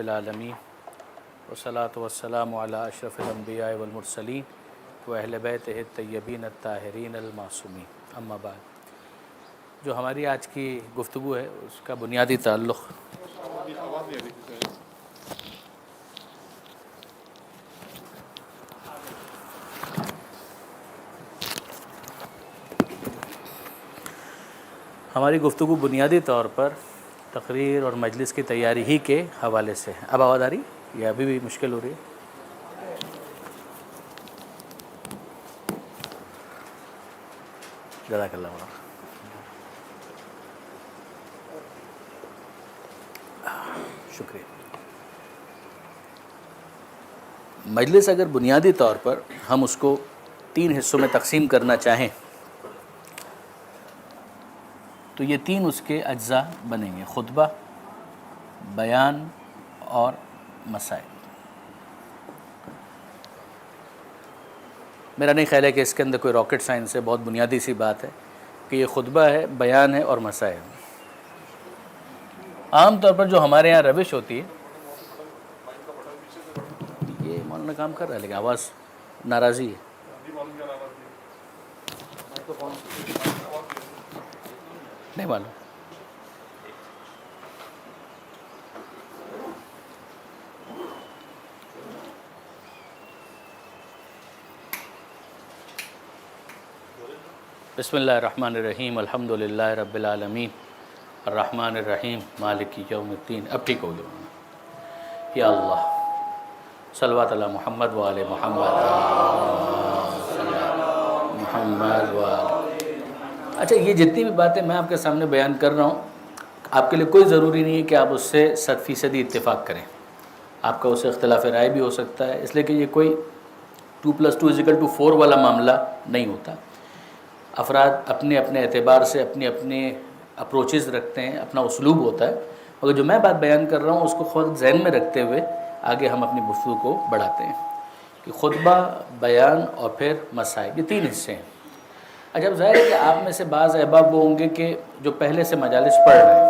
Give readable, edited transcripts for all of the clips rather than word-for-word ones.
العالمین والصلاة والسلام علی اشرف الانبیاء والمرسلین و اہل بیتہ الطیبین الطاہرین المعصومین، اما بعد۔ جو ہماری آج کی گفتگو ہے اس کا بنیادی تعلق بنیادی طور پر تقریر اور مجلس کی تیاری ہی کے حوالے سے ہے۔ اب آواز آ رہی ہے یا ابھی بھی مشکل ہو رہی ہے؟ جزاک اللہ خیر۔ شکریہ۔ مجلس اگر بنیادی طور پر ہم اس کو 3 حصوں میں تقسیم کرنا چاہیں تو یہ 3 اس کے اجزاء بنیں گے: خطبہ، بیان اور مسائل۔ میرا نہیں خیال ہے کہ اس کے اندر کوئی راکٹ سائنس ہے، بہت بنیادی سی بات ہے کہ یہ خطبہ ہے، بیان ہے اور مسائل۔ عام طور پر جو ہمارے یہاں روش ہوتی ہے، یہ مولانا کام کر رہا ہے لیکن آواز ناراضی ہے۔ نہیں معلوم۔ بسم اللہ الرحمن الرحیم، الحمد للہ رب العالمین، الرحمن الرحیم، مالک یوم الدین۔ اب ٹھیک ہو گیا۔ یا اللہ صلوات علی محمد و آل محمد محمد و آل۔ اچھا، یہ جتنی بھی باتیں میں آپ کے سامنے بیان کر رہا ہوں، آپ کے لیے کوئی ضروری نہیں ہے کہ آپ اس سے 100% اتفاق کریں۔ آپ کا اس سے اختلاف رائے بھی ہو سکتا ہے، اس لیے کہ یہ کوئی 2+2=4 والا معاملہ نہیں ہوتا۔ افراد اپنے اپنے اعتبار سے اپنے اپنے اپروچز رکھتے ہیں، اپنا اسلوب ہوتا ہے، مگر جو میں بات بیان کر رہا ہوں اس کو خود ذہن میں رکھتے ہوئے آگے ہم اپنی گفتگو کو بڑھاتے ہیں کہ خطبہ، بیان اور پھر مسائل، یہ 3 حصے ہیں۔ اچھا، اب ظاہر ہے کہ آپ میں سے بعض احباب وہ ہوں گے کہ جو پہلے سے مجالس پڑھ رہے ہیں،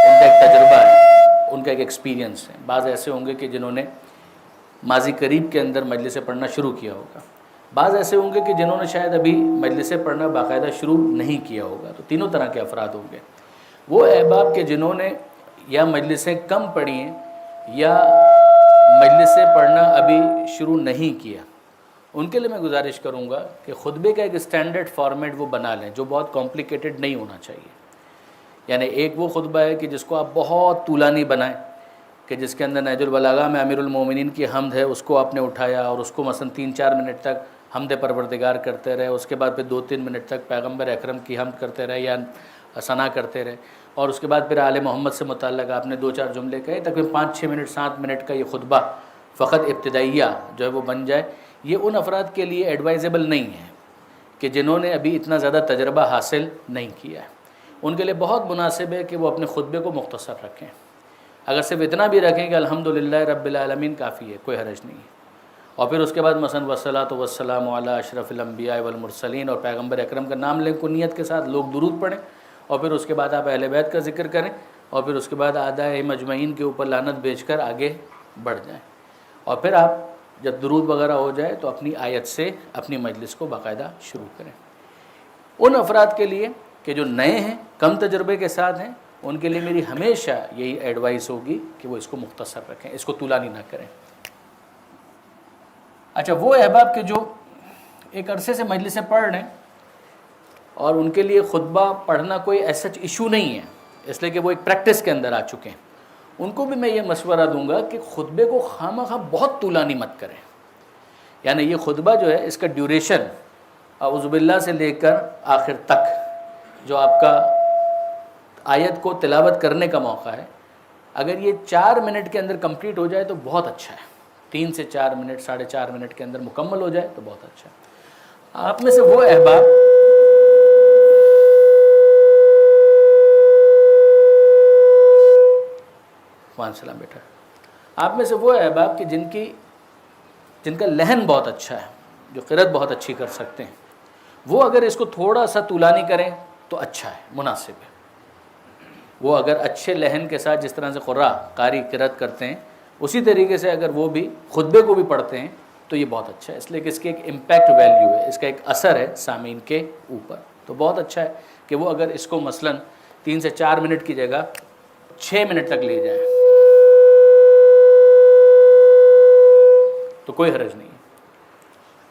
ان کا ایک تجربہ ہے، ان کا ایک ایکسپیرینس ہے۔ بعض ایسے ہوں گے کہ جنہوں نے ماضی قریب کے اندر مجلس پڑھنا شروع کیا ہوگا، بعض ایسے ہوں گے کہ جنہوں نے شاید ابھی مجلس پڑھنا باقاعدہ شروع نہیں کیا ہوگا۔ تو تینوں طرح کے افراد ہوں گے۔ وہ احباب کے جنہوں نے یا مجلسیں کم پڑھی ہیں یا مجلس پڑھنا ابھی شروع نہیں کیا، ان کے لیے میں گزارش کروں گا کہ خطبے کا ایک اسٹینڈرڈ فارمیٹ وہ بنا لیں جو بہت کمپلیکیٹڈ نہیں ہونا چاہیے۔ یعنی ایک وہ خطبہ ہے کہ جس کو آپ بہت طولانی بنائیں، کہ جس کے اندر نہج البلاغہ میں امیر المومنین کی حمد ہے، اس کو آپ نے اٹھایا اور اس کو مثلا 3-4 منٹ تک حمد پروردگار کرتے رہے، اس کے بعد پھر 2-3 منٹ تک پیغمبر اکرم کی حمد کرتے رہے یا ثنا کرتے رہے، اور اس کے بعد پھر آل محمد سے متعلق آپ نے 2-4 جملے کہے، تقریباً 5-6 منٹ 7 منٹ کا یہ خطبہ فقط ابتدائیہ جو ہے وہ بن جائے۔ یہ ان افراد کے لیے ایڈوائزیبل نہیں ہے کہ جنہوں نے ابھی اتنا زیادہ تجربہ حاصل نہیں کیا ہے۔ ان کے لیے بہت مناسب ہے کہ وہ اپنے خطبے کو مختصر رکھیں۔ اگر صرف اتنا بھی رکھیں کہ الحمدللہ رب العالمین کافی ہے، کوئی حرج نہیں ہے، اور پھر اس کے بعد مثلا والصلاۃ والسلام علی اشرف الانبیاء والمرسلین اور پیغمبر اکرم کا نام لیں کنیت کے ساتھ، لوگ درود پڑھیں، اور پھر اس کے بعد آپ اہل بیت کا ذکر کریں، اور پھر اس کے بعد اعداء مجمعین کے اوپر لعنت بھیج کر آگے بڑھ جائیں، اور پھر آپ جب درود وغیرہ ہو جائے تو اپنی آیت سے اپنی مجلس کو باقاعدہ شروع کریں۔ ان افراد کے لیے کہ جو نئے ہیں، کم تجربے کے ساتھ ہیں، ان کے لیے میری ہمیشہ یہی ایڈوائس ہوگی کہ وہ اس کو مختصر رکھیں، اس کو طولانی نہ کریں۔ اچھا، وہ احباب کے جو ایک عرصے سے مجلسیں پڑھ رہے ہیں اور ان کے لیے خطبہ پڑھنا کوئی ایسا ایشو نہیں ہے، اس لیے کہ وہ ایک پریکٹس کے اندر آ چکے ہیں، ان کو بھی میں یہ مشورہ دوں گا کہ خطبے کو خواہ بہت طولانی مت کریں۔ یعنی یہ خطبہ جو ہے، اس کا ڈیوریشن اعوذ باللہ سے لے کر آخر تک جو آپ کا آیت کو تلاوت کرنے کا موقع ہے، اگر یہ 4 منٹ کے اندر کمپلیٹ ہو جائے تو بہت اچھا ہے۔ 3 سے 4 منٹ، 4.5 منٹ کے اندر مکمل ہو جائے تو بہت اچھا ہے۔ آپ میں سے وہ احباب وعلیکم السلام بیٹا، آپ میں سے وہ احباب کہ جن کا لحن بہت اچھا ہے، جو قرأت بہت اچھی کر سکتے ہیں، وہ اگر اس کو تھوڑا سا طولانی کریں تو اچھا ہے، مناسب ہے۔ وہ اگر اچھے لہن کے ساتھ جس طرح سے قاری قرأت کرتے ہیں اسی طریقے سے اگر وہ بھی خطبے کو بھی پڑھتے ہیں تو یہ بہت اچھا ہے، اس لیے کہ اس کی ایک امپیکٹ ویلیو ہے، اس کا ایک اثر ہے سامعین کے اوپر. تو بہت اچھا ہے کہ وہ اگر اس کو مثلاً 3 سے 4 منٹ کی جگہ 6 منٹ تک لے جائیں تو کوئی حرج نہیں ہے.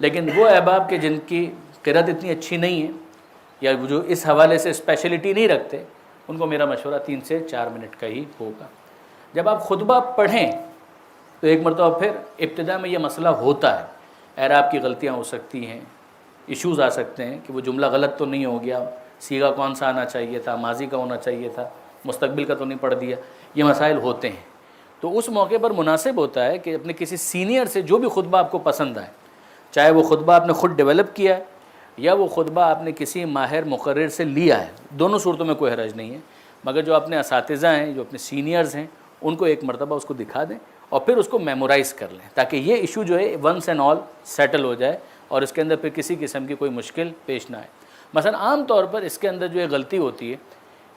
لیکن وہ احباب کہ جن کی قرأت اتنی اچھی نہیں ہے یا جو اس حوالے سے اسپیشلٹی نہیں رکھتے، ان کو میرا مشورہ 3 سے 4 منٹ کا ہی ہوگا. جب آپ خطبہ پڑھیں تو ایک مرتبہ پھر ابتدا میں یہ مسئلہ ہوتا ہے، اعراب کی غلطیاں ہو سکتی ہیں، ایشوز آ سکتے ہیں کہ وہ جملہ غلط تو نہیں ہو گیا، صیغہ کون سا آنا چاہیے تھا، ماضی کا ہونا چاہیے تھا، مستقبل کا تو نہیں پڑھ دیا، یہ مسائل ہوتے ہیں. تو اس موقع پر مناسب ہوتا ہے کہ اپنے کسی سینئر سے جو بھی خطبہ آپ کو پسند آئے، چاہے وہ خطبہ آپ نے خود ڈیولپ کیا ہے یا وہ خطبہ آپ نے کسی ماہر مقرر سے لیا ہے، دونوں صورتوں میں کوئی حرج نہیں ہے، مگر جو اپنے اساتذہ ہیں، جو اپنے سینئرز ہیں، ان کو ایک مرتبہ اس کو دکھا دیں اور پھر اس کو میمورائز کر لیں تاکہ یہ ایشو جو ہے ونس اینڈ آل سیٹل ہو جائے اور اس کے اندر پھر کسی قسم کی کوئی مشکل پیش نہ آئے. مثلا عام طور پر اس کے اندر جو ایک غلطی ہوتی ہے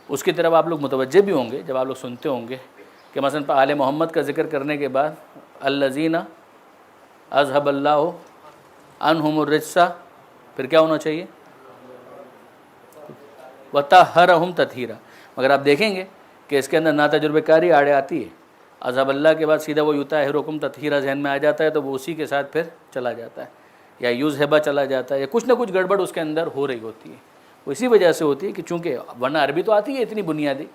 اس کی طرف آپ لوگ متوجہ بھی ہوں گے جب آپ لوگ سنتے ہوں گے کہ مثلا آل محمد کا ذکر کرنے کے بعد الذین اذھب اللہ عنہم الرجس، پھر کیا ہونا چاہیے وطہرہم تطہیرا. مگر آپ دیکھیں گے کہ اس کے اندر نا تجربہ کاری آڑے آتی ہے، اذھب اللہ کے بعد سیدھا وہ یطہرکم تطہیرا ذہن میں آ جاتا ہے تو وہ اسی کے ساتھ پھر چلا جاتا ہے، یا یذھب چلا جاتا ہے، یا کچھ نہ کچھ گڑبڑ اس کے اندر ہو رہی ہوتی ہے. وہ اسی وجہ سے ہوتی ہے کہ چونکہ ورنہ عربی تو آتی ہے اتنی بنیادی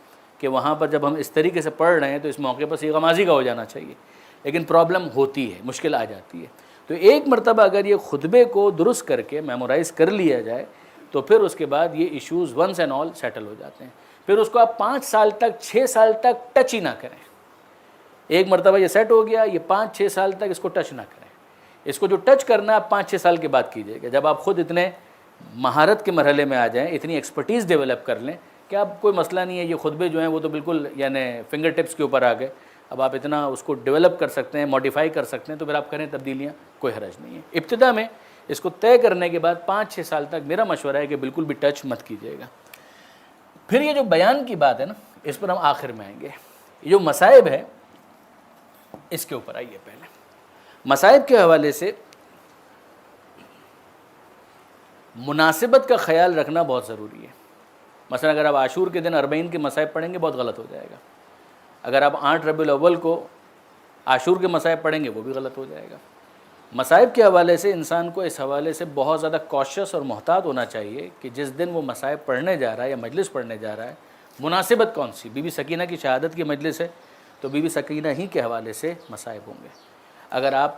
کہ وہاں پر جب ہم اس طریقے سے پڑھ رہے ہیں تو اس موقع پر صیغہ ماضی کا ہو جانا چاہیے، لیکن پرابلم ہوتی ہے، مشکل آ جاتی ہے. تو ایک مرتبہ اگر یہ خطبے کو درست کر کے میمورائز کر لیا جائے تو پھر اس کے بعد یہ issues once and all settle ہو جاتے ہیں. پھر اس کو آپ 5 سال تک 6 سال تک ٹچ ہی نہ کریں. ایک مرتبہ یہ سیٹ ہو گیا، یہ 5-6 سال تک اس کو ٹچ نہ کریں. اس کو جو ٹچ کرنا ہے آپ 5-6 سال کے بعد کیجیے گا، جب آپ خود اتنے مہارت کے مرحلے میں آ جائیں، اتنی ایکسپرٹیز ڈیولپ کر لیں کہ اب کوئی مسئلہ نہیں ہے. یہ خطبے جو ہیں وہ تو بالکل یعنی فنگر ٹپس کے اوپر آ گئے، اب آپ اتنا اس کو ڈیولپ کر سکتے ہیں، ماڈیفائی کر سکتے ہیں، تو پھر آپ کریں تبدیلیاں، کوئی حرج نہیں ہے. ابتدا میں اس کو طے کرنے کے بعد 5-6 سال تک میرا مشورہ ہے کہ بالکل بھی ٹچ مت کیجیے گا. پھر یہ جو بیان کی بات ہے نا، اس پر ہم آخر میں آئیں گے. یہ جو مصائب ہے اس کے اوپر آئیے. پہلے مصائب کے حوالے سے مناسبت کا خیال رکھنا بہت ضروری ہے. مثلا اگر آپ عاشور کے دن 40 کے مصائب پڑھیں گے بہت غلط ہو جائے گا. اگر آپ 8 ربیع الاول کو عاشور کے مصائب پڑھیں گے وہ بھی غلط ہو جائے گا. مصائب کے حوالے سے انسان کو اس حوالے سے بہت زیادہ کوشش اور محتاط ہونا چاہیے کہ جس دن وہ مصائب پڑھنے جا رہا ہے یا مجلس پڑھنے جا رہا ہے، مناسبت کون سی. بی بی سکینہ کی شہادت کی مجلس ہے تو بی بی سکینہ ہی کے حوالے سے مصائب ہوں گے. اگر آپ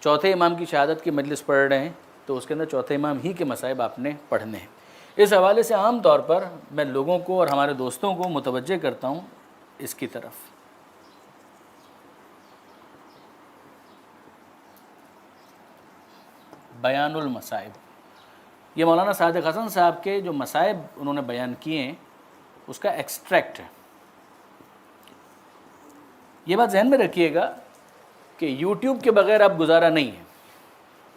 چوتھے امام کی شہادت کی مجلس پڑھ رہے ہیں تو اس کے اندر چوتھے امام ہی کے مصائب آپ نے پڑھنے ہیں. اس حوالے سے عام طور پر میں لوگوں کو اور ہمارے دوستوں کو متوجہ کرتا ہوں اس کی طرف. بیان المصائب، یہ مولانا صادق حسن صاحب کے جو مصائب انہوں نے بیان کیے ہیں اس کا ایکسٹریکٹ ہے. یہ بات ذہن میں رکھیے گا کہ یوٹیوب کے بغیر اب گزارا نہیں ہے،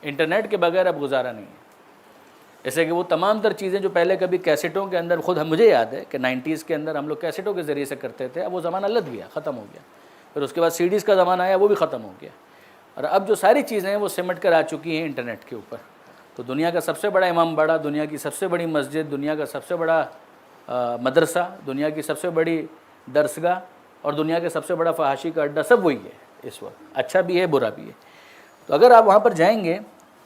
انٹرنیٹ کے بغیر اب گزارا نہیں ہے. جیسے کہ وہ تمام تر چیزیں جو پہلے کبھی کیسٹوں کے اندر، خود مجھے یاد ہے کہ 90s کے اندر ہم لوگ کیسٹوں کے ذریعے سے کرتے تھے، اب وہ زمانہ لد گیا، ختم ہو گیا. پھر اس کے بعد CDs کا زمانہ آیا، وہ بھی ختم ہو گیا. اور اب جو ساری چیزیں ہیں وہ سمٹ کر آ چکی ہیں انٹرنیٹ کے اوپر. تو دنیا کا سب سے بڑا امام باڑہ، دنیا کی سب سے بڑی مسجد، دنیا کا سب سے بڑا مدرسہ، دنیا کی سب سے بڑی درسگاہ اور دنیا کے سب سے بڑا فحاشی کا اڈہ سب وہی ہے اس وقت. اچھا بھی ہے، برا بھی ہے. تو اگر آپ وہاں پر جائیں گے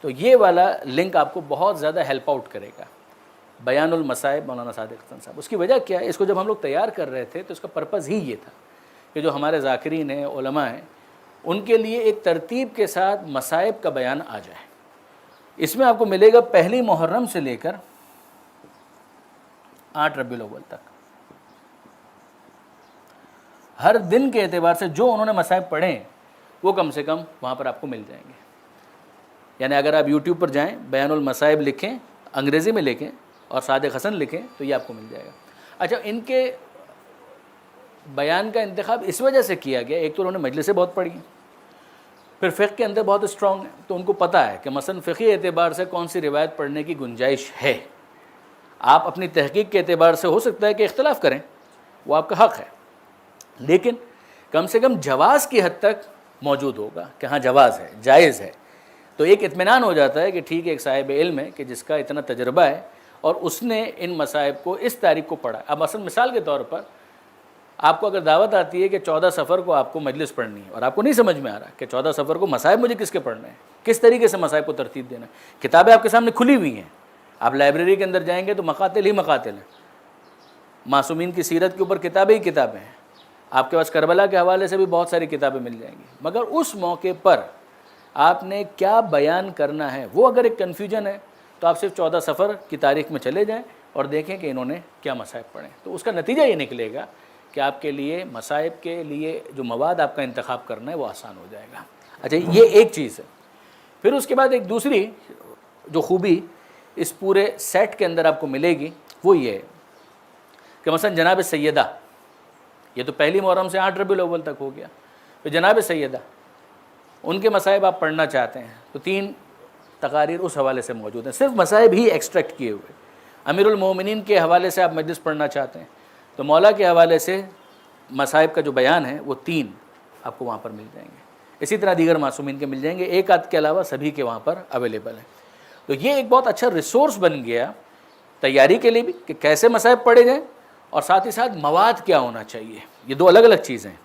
تو یہ والا لنک آپ کو بہت زیادہ ہیلپ آؤٹ کرے گا. بیان المصائب مولانا صادق حسن صاحب. اس کی وجہ کیا ہے؟ اس کو جب ہم لوگ تیار کر رہے تھے تو اس کا پرپز ہی یہ تھا کہ جو ہمارے ذاکرین ہیں، علماء ہیں، ان کے لیے ایک ترتیب کے ساتھ مصائب کا بیان آ جائے. اس میں آپ کو ملے گا 1 محرم سے لے کر 8 ربیع الاول تک، ہر دن کے اعتبار سے جو انہوں نے مصائب پڑھے ہیں وہ کم سے کم وہاں پر آپ کو مل جائیں گے. یعنی اگر آپ یوٹیوب پر جائیں، بیان المصائب لکھیں، انگریزی میں لکھیں اور صادق حسن لکھیں تو یہ آپ کو مل جائے گا. اچھا، ان کے بیان کا انتخاب اس وجہ سے کیا گیا، ایک تو انہوں نے مجلسیں بہت پڑھی ہیں، پھر فقہ کے اندر بہت اسٹرانگ ہیں، تو ان کو پتہ ہے کہ مثلا فقہی اعتبار سے کون سی روایت پڑھنے کی گنجائش ہے. آپ اپنی تحقیق کے اعتبار سے ہو سکتا ہے کہ اختلاف کریں، وہ آپ کا حق ہے، لیکن کم سے کم جواز کی حد تک موجود ہوگا کہ ہاں جواز ہے، جائز ہے، تو ایک اطمینان ہو جاتا ہے کہ ٹھیک ہے ایک صاحب علم ہے کہ جس کا اتنا تجربہ ہے اور اس نے ان مصائب کو اس تاریخ کو پڑھا۔ اب مثلا مثال کے طور پر آپ کو اگر دعوت آتی ہے کہ 14 صفر کو آپ کو مجلس پڑھنی ہے اور آپ کو نہیں سمجھ میں آ رہا کہ 14 صفر کو مصائب مجھے کس کے پڑھنے ہیں، کس طریقے سے مصائب کو ترتیب دینا ہے، کتابیں آپ کے سامنے کھلی ہوئی ہیں، آپ لائبریری کے اندر جائیں گے تو مقاتل ہی مقاتل ہیں، معصومین کی سیرت کے اوپر کتابیں ہی کتابیں ہیں، آپ کے پاس کربلا کے حوالے سے بھی بہت ساری کتابیں مل جائیں گی، مگر اس موقع پر آپ نے کیا بیان کرنا ہے وہ اگر ایک کنفیوژن ہے تو آپ صرف 14 صفر کی تاریخ میں چلے جائیں اور دیکھیں کہ انہوں نے کیا مصائب پڑھے، تو اس کا نتیجہ یہ نکلے گا کہ آپ کے لیے مصائب کے لیے جو مواد آپ کا انتخاب کرنا ہے وہ آسان ہو جائے گا۔ اچھا، یہ ایک چیز ہے۔ پھر اس کے بعد ایک دوسری جو خوبی اس پورے سیٹ کے اندر آپ کو ملے گی وہ یہ ہے کہ مثلا جناب سیدہ، یہ تو پہلی محرم سے 8 ربیع الاول تک ہو گیا، تو جناب سیدہ ان کے مصائب آپ پڑھنا چاہتے ہیں تو 3 تقاریر اس حوالے سے موجود ہیں، صرف مصائب ہی ایکسٹریکٹ کیے ہوئے۔ امیر المومنین کے حوالے سے آپ مجلس پڑھنا چاہتے ہیں تو مولا کے حوالے سے مصائب کا جو بیان ہے وہ 3 آپ کو وہاں پر مل جائیں گے، اسی طرح دیگر معصومین کے مل جائیں گے، ایک آدھ کے علاوہ سبھی کے وہاں پر اویلیبل ہیں۔ تو یہ ایک بہت اچھا ریسورس بن گیا تیاری کے لیے بھی کہ کیسے مصائب پڑھے جائیں، اور ساتھ ہی ساتھ مواد کیا ہونا چاہیے، یہ 2 الگ الگ چیزیں ہیں،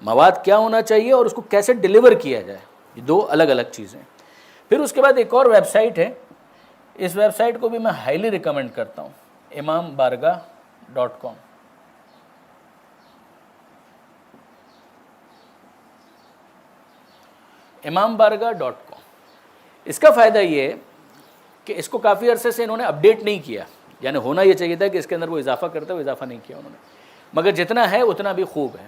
مواد کیا ہونا چاہیے اور اس کو کیسے ڈیلیور کیا جائے، یہ 2 الگ الگ چیزیں۔ پھر اس کے بعد ایک اور ویب سائٹ ہے، اس ویب سائٹ کو بھی میں ہائیلی ریکمینڈ کرتا ہوں، imambارگاہ.com۔ imambارگاہ.com، اس کا فائدہ یہ ہے کہ اس کو کافی عرصے سے انہوں نے اپڈیٹ نہیں کیا، یعنی ہونا یہ چاہیے تھا کہ اس کے اندر وہ اضافہ کرتا ہے، وہ اضافہ نہیں کیا انہوں نے، مگر جتنا ہے اتنا بھی خوب ہے۔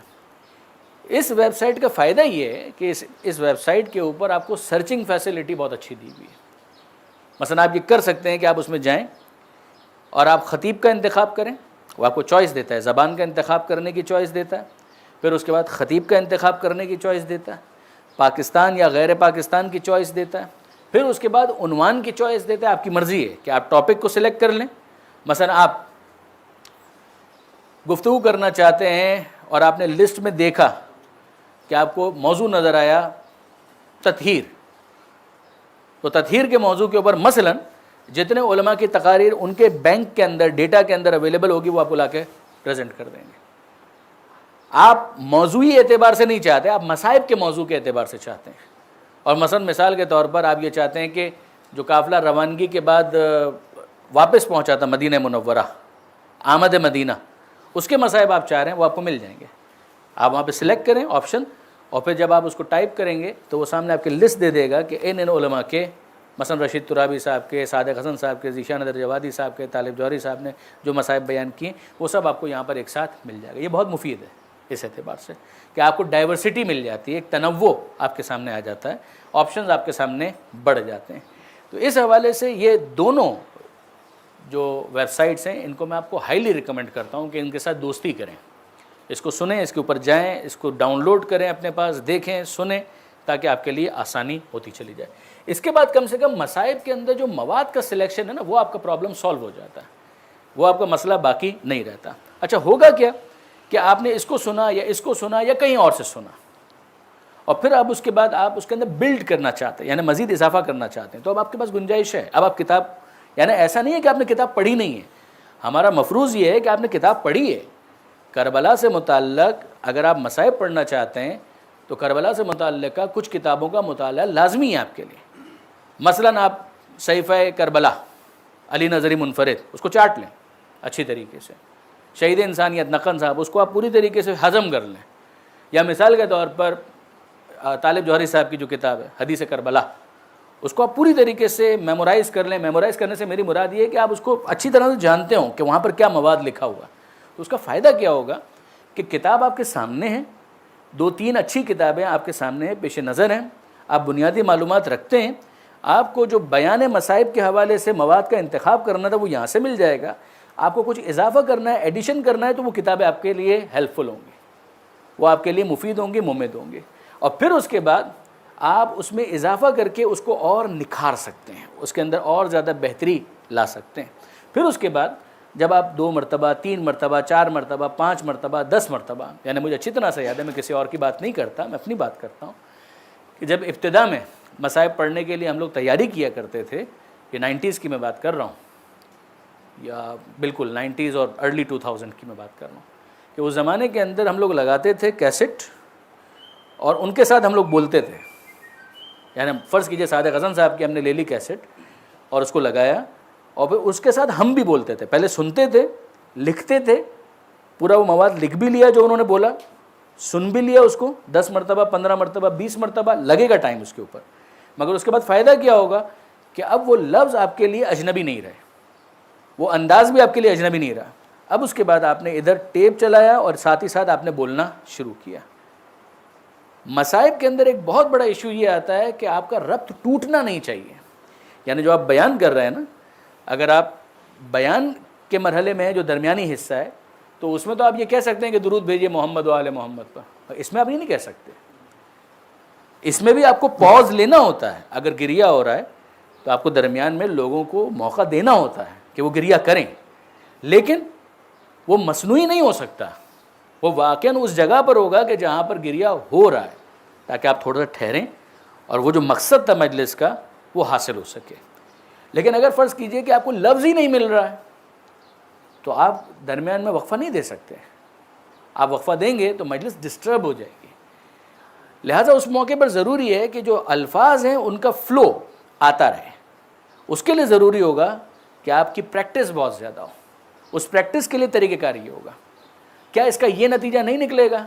اس ویب سائٹ کا فائدہ یہ ہے کہ اس ویب سائٹ کے اوپر آپ کو سرچنگ فیسلٹی بہت اچھی دی ہوئی ہے۔ مثلا آپ یہ کر سکتے ہیں کہ آپ اس میں جائیں اور آپ خطیب کا انتخاب کریں، وہ آپ کو چوائس دیتا ہے، زبان کا انتخاب کرنے کی چوائس دیتا ہے، پھر اس کے بعد خطیب کا انتخاب کرنے کی چوائس دیتا ہے، پاکستان یا غیر پاکستان کی چوائس دیتا ہے، پھر اس کے بعد عنوان کی چوائس دیتا ہے۔ آپ کی مرضی ہے کہ آپ ٹاپک کو سلیکٹ کر لیں، مثلا آپ گفتگو کرنا چاہتے ہیں اور آپ نے لسٹ میں دیکھا کہ آپ کو موضوع نظر آیا تطہیر، تو تطہیر کے موضوع کے اوپر مثلا جتنے علماء کی تقاریر ان کے بینک کے اندر ڈیٹا کے اندر اویلیبل ہوگی وہ آپ کو لا کے پریزنٹ کر دیں گے۔ آپ موضوعی اعتبار سے نہیں چاہتے، آپ مصائب کے موضوع کے اعتبار سے چاہتے ہیں، اور مثلا مثال کے طور پر آپ یہ چاہتے ہیں کہ جو قافلہ روانگی کے بعد واپس پہنچا تھا مدینہ منورہ، آمد مدینہ، اس کے مصائب آپ چاہ رہے ہیں وہ آپ کو مل جائیں گے۔ آپ وہاں پہ سلیکٹ کریں آپشن، اور پھر جب آپ اس کو ٹائپ کریں گے تو وہ سامنے آپ کے لسٹ دے دے گا کہ ان علماء کے، مثلا رشید ترابی صاحب کے، صادق حسن صاحب کے، ذیشان ندر جوادی صاحب کے، طالب جوہری صاحب نے جو مصائب بیان کیے وہ سب آپ کو یہاں پر ایک ساتھ مل جائے گا۔ یہ بہت مفید ہے اس اعتبار سے کہ آپ کو ڈائیورسٹی مل جاتی ہے، ایک تنوع آپ کے سامنے آ جاتا ہے، آپشنز آپ کے سامنے بڑھ جاتے ہیں۔ تو اس حوالے سے یہ دونوں جو ویب سائٹس ہیں ان کو میں آپ کو ہائیلی ریکمینڈ کرتا ہوں کہ ان کے ساتھ دوستی کریں، اس کو سنیں، اس کے اوپر جائیں، اس کو ڈاؤن لوڈ کریں اپنے پاس، دیکھیں، سنیں، تاکہ آپ کے لیے آسانی ہوتی چلی جائے۔ اس کے بعد کم سے کم مصائب کے اندر جو مواد کا سلیکشن ہے نا وہ آپ کا پرابلم سالو ہو جاتا ہے، وہ آپ کا مسئلہ باقی نہیں رہتا۔ اچھا، ہوگا کیا کہ آپ نے اس کو سنا یا اس کو سنا یا کہیں اور سے سنا، اور پھر اب اس کے بعد آپ اس کے اندر بلڈ کرنا چاہتے ہیں، یعنی مزید اضافہ کرنا چاہتے ہیں، تو اب آپ کے پاس گنجائش ہے۔ اب آپ کتاب، یعنی ایسا نہیں ہے کہ آپ نے کتاب پڑھی نہیں ہے، ہمارا مفروض یہ ہے کہ آپ نے کتاب پڑھی ہے۔ کربلا سے متعلق اگر آپ مصائب پڑھنا چاہتے ہیں تو کربلا سے متعلقہ کچھ کتابوں کا مطالعہ لازمی ہے آپ کے لیے۔ مثلا آپ صحیفہ کربلا علی نظری منفرد اس کو چاٹ لیں اچھی طریقے سے، شہید انسانیت نقن صاحب اس کو آپ پوری طریقے سے ہضم کر لیں، یا مثال کے طور پر طالب جوہری صاحب کی جو کتاب ہے حدیث کربلا اس کو آپ پوری طریقے سے میمورائز کر لیں۔ میمورائز کرنے سے میری مراد یہ ہے کہ آپ اس کو اچھی طرح سے جانتے ہوں کہ وہاں پر کیا مواد لکھا ہوا، تو اس کا فائدہ کیا ہوگا کہ کتاب آپ کے سامنے ہے، 2-3 اچھی کتابیں آپ کے سامنے پیش نظر ہیں، آپ بنیادی معلومات رکھتے ہیں، آپ کو جو بیان مصائب کے حوالے سے مواد کا انتخاب کرنا تھا وہ یہاں سے مل جائے گا، آپ کو کچھ اضافہ کرنا ہے، ایڈیشن کرنا ہے، تو وہ کتابیں آپ کے لیے ہیلپ فل ہوں گی، وہ آپ کے لیے مفید ہوں گی، ممد ہوں گی، اور پھر اس کے بعد آپ اس میں اضافہ کر کے اس کو اور نکھار سکتے ہیں، اس کے اندر اور زیادہ بہتری لا سکتے ہیں۔ پھر اس کے بعد جب آپ 2 مرتبہ 3 مرتبہ 4 مرتبہ 5 مرتبہ 10 مرتبہ، یعنی مجھے اچھی طرح سے یاد ہے، میں کسی اور کی بات نہیں کرتا، میں اپنی بات کرتا ہوں کہ جب ابتدا میں مصائب پڑھنے کے لیے ہم لوگ تیاری کیا کرتے تھے، یہ 90s کی میں بات کر رہا ہوں، یا بالکل 90s اور ارلی 2000 کی میں بات کر رہا ہوں، کہ اس زمانے کے اندر ہم لوگ لگاتے تھے کیسٹ اور ان کے ساتھ ہم لوگ بولتے تھے. یعنی فرض کیجئے صادق حسن صاحب کی ہم نے لے لی کیسٹ اور اس کو لگایا، اور پھر اس کے ساتھ ہم بھی بولتے تھے. پہلے سنتے تھے، لکھتے تھے، پورا وہ مواد لکھ بھی لیا جو انہوں نے بولا، سن بھی لیا اس کو 10 مرتبہ 15 مرتبہ 20 مرتبہ، لگے گا ٹائم اس کے اوپر، مگر اس کے بعد فائدہ کیا ہوگا کہ اب وہ لفظ آپ کے لیے اجنبی نہیں رہے، وہ انداز بھی آپ کے لیے اجنبی نہیں رہا. اب اس کے بعد آپ نے ادھر ٹیپ چلایا اور ساتھ ہی ساتھ آپ نے بولنا شروع کیا. مصائب کے اندر ایک بہت بڑا ایشو یہ آتا ہے کہ آپ کا ربط ٹوٹنا نہیں چاہیے. یعنی جو آپ بیان کر رہے ہیں نا، اگر آپ بیان کے مرحلے میں جو درمیانی حصہ ہے تو اس میں تو آپ یہ کہہ سکتے ہیں کہ درود بھیجیے محمد و آل محمد پر، اس میں آپ یہ نہیں کہہ سکتے. اس میں بھی آپ کو پاز لینا ہوتا ہے. اگر گریہ ہو رہا ہے تو آپ کو درمیان میں لوگوں کو موقع دینا ہوتا ہے کہ وہ گریہ کریں، لیکن وہ مصنوعی نہیں ہو سکتا، وہ واقعاً اس جگہ پر ہوگا کہ جہاں پر گریہ ہو رہا ہے، تاکہ آپ تھوڑا سا ٹھہریں اور وہ جو مقصد تھا مجلس کا وہ حاصل ہو سکے. لیکن اگر فرض کیجئے کہ آپ کو لفظ ہی نہیں مل رہا ہے تو آپ درمیان میں وقفہ نہیں دے سکتے. آپ وقفہ دیں گے تو مجلس ڈسٹرب ہو جائے گی. لہٰذا اس موقع پر ضروری ہے کہ جو الفاظ ہیں ان کا فلو آتا رہے. اس کے لیے ضروری ہوگا کہ آپ کی پریکٹس بہت زیادہ ہو. اس پریکٹس کے لیے طریقہ کار یہ ہوگا. کیا اس کا یہ نتیجہ نہیں نکلے گا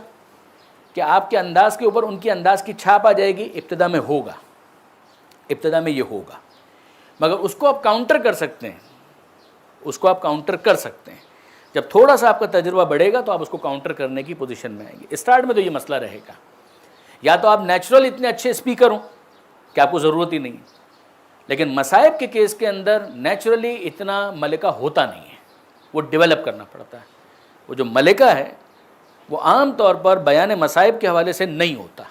کہ آپ کے انداز کے اوپر ان کی انداز کی چھاپ آ جائے گی؟ ابتدا میں ہوگا، ابتدا میں یہ ہوگا، مگر اس کو آپ کاؤنٹر کر سکتے ہیں. اس کو آپ کاؤنٹر کر سکتے ہیں. جب تھوڑا سا آپ کا تجربہ بڑھے گا تو آپ اس کو کاؤنٹر کرنے کی پوزیشن میں آئیں گے. اسٹارٹ میں تو یہ مسئلہ رہے گا. یا تو آپ نیچرل اتنے اچھے اسپیکر ہوں کہ آپ کو ضرورت ہی نہیں ہے، لیکن مصائب کے کیس کے اندر نیچرلی اتنا ملکہ ہوتا نہیں ہے، وہ ڈیولپ کرنا پڑتا ہے. وہ جو ملکہ ہے وہ عام طور پر بیان مصائب کے حوالے سے نہیں ہوتا.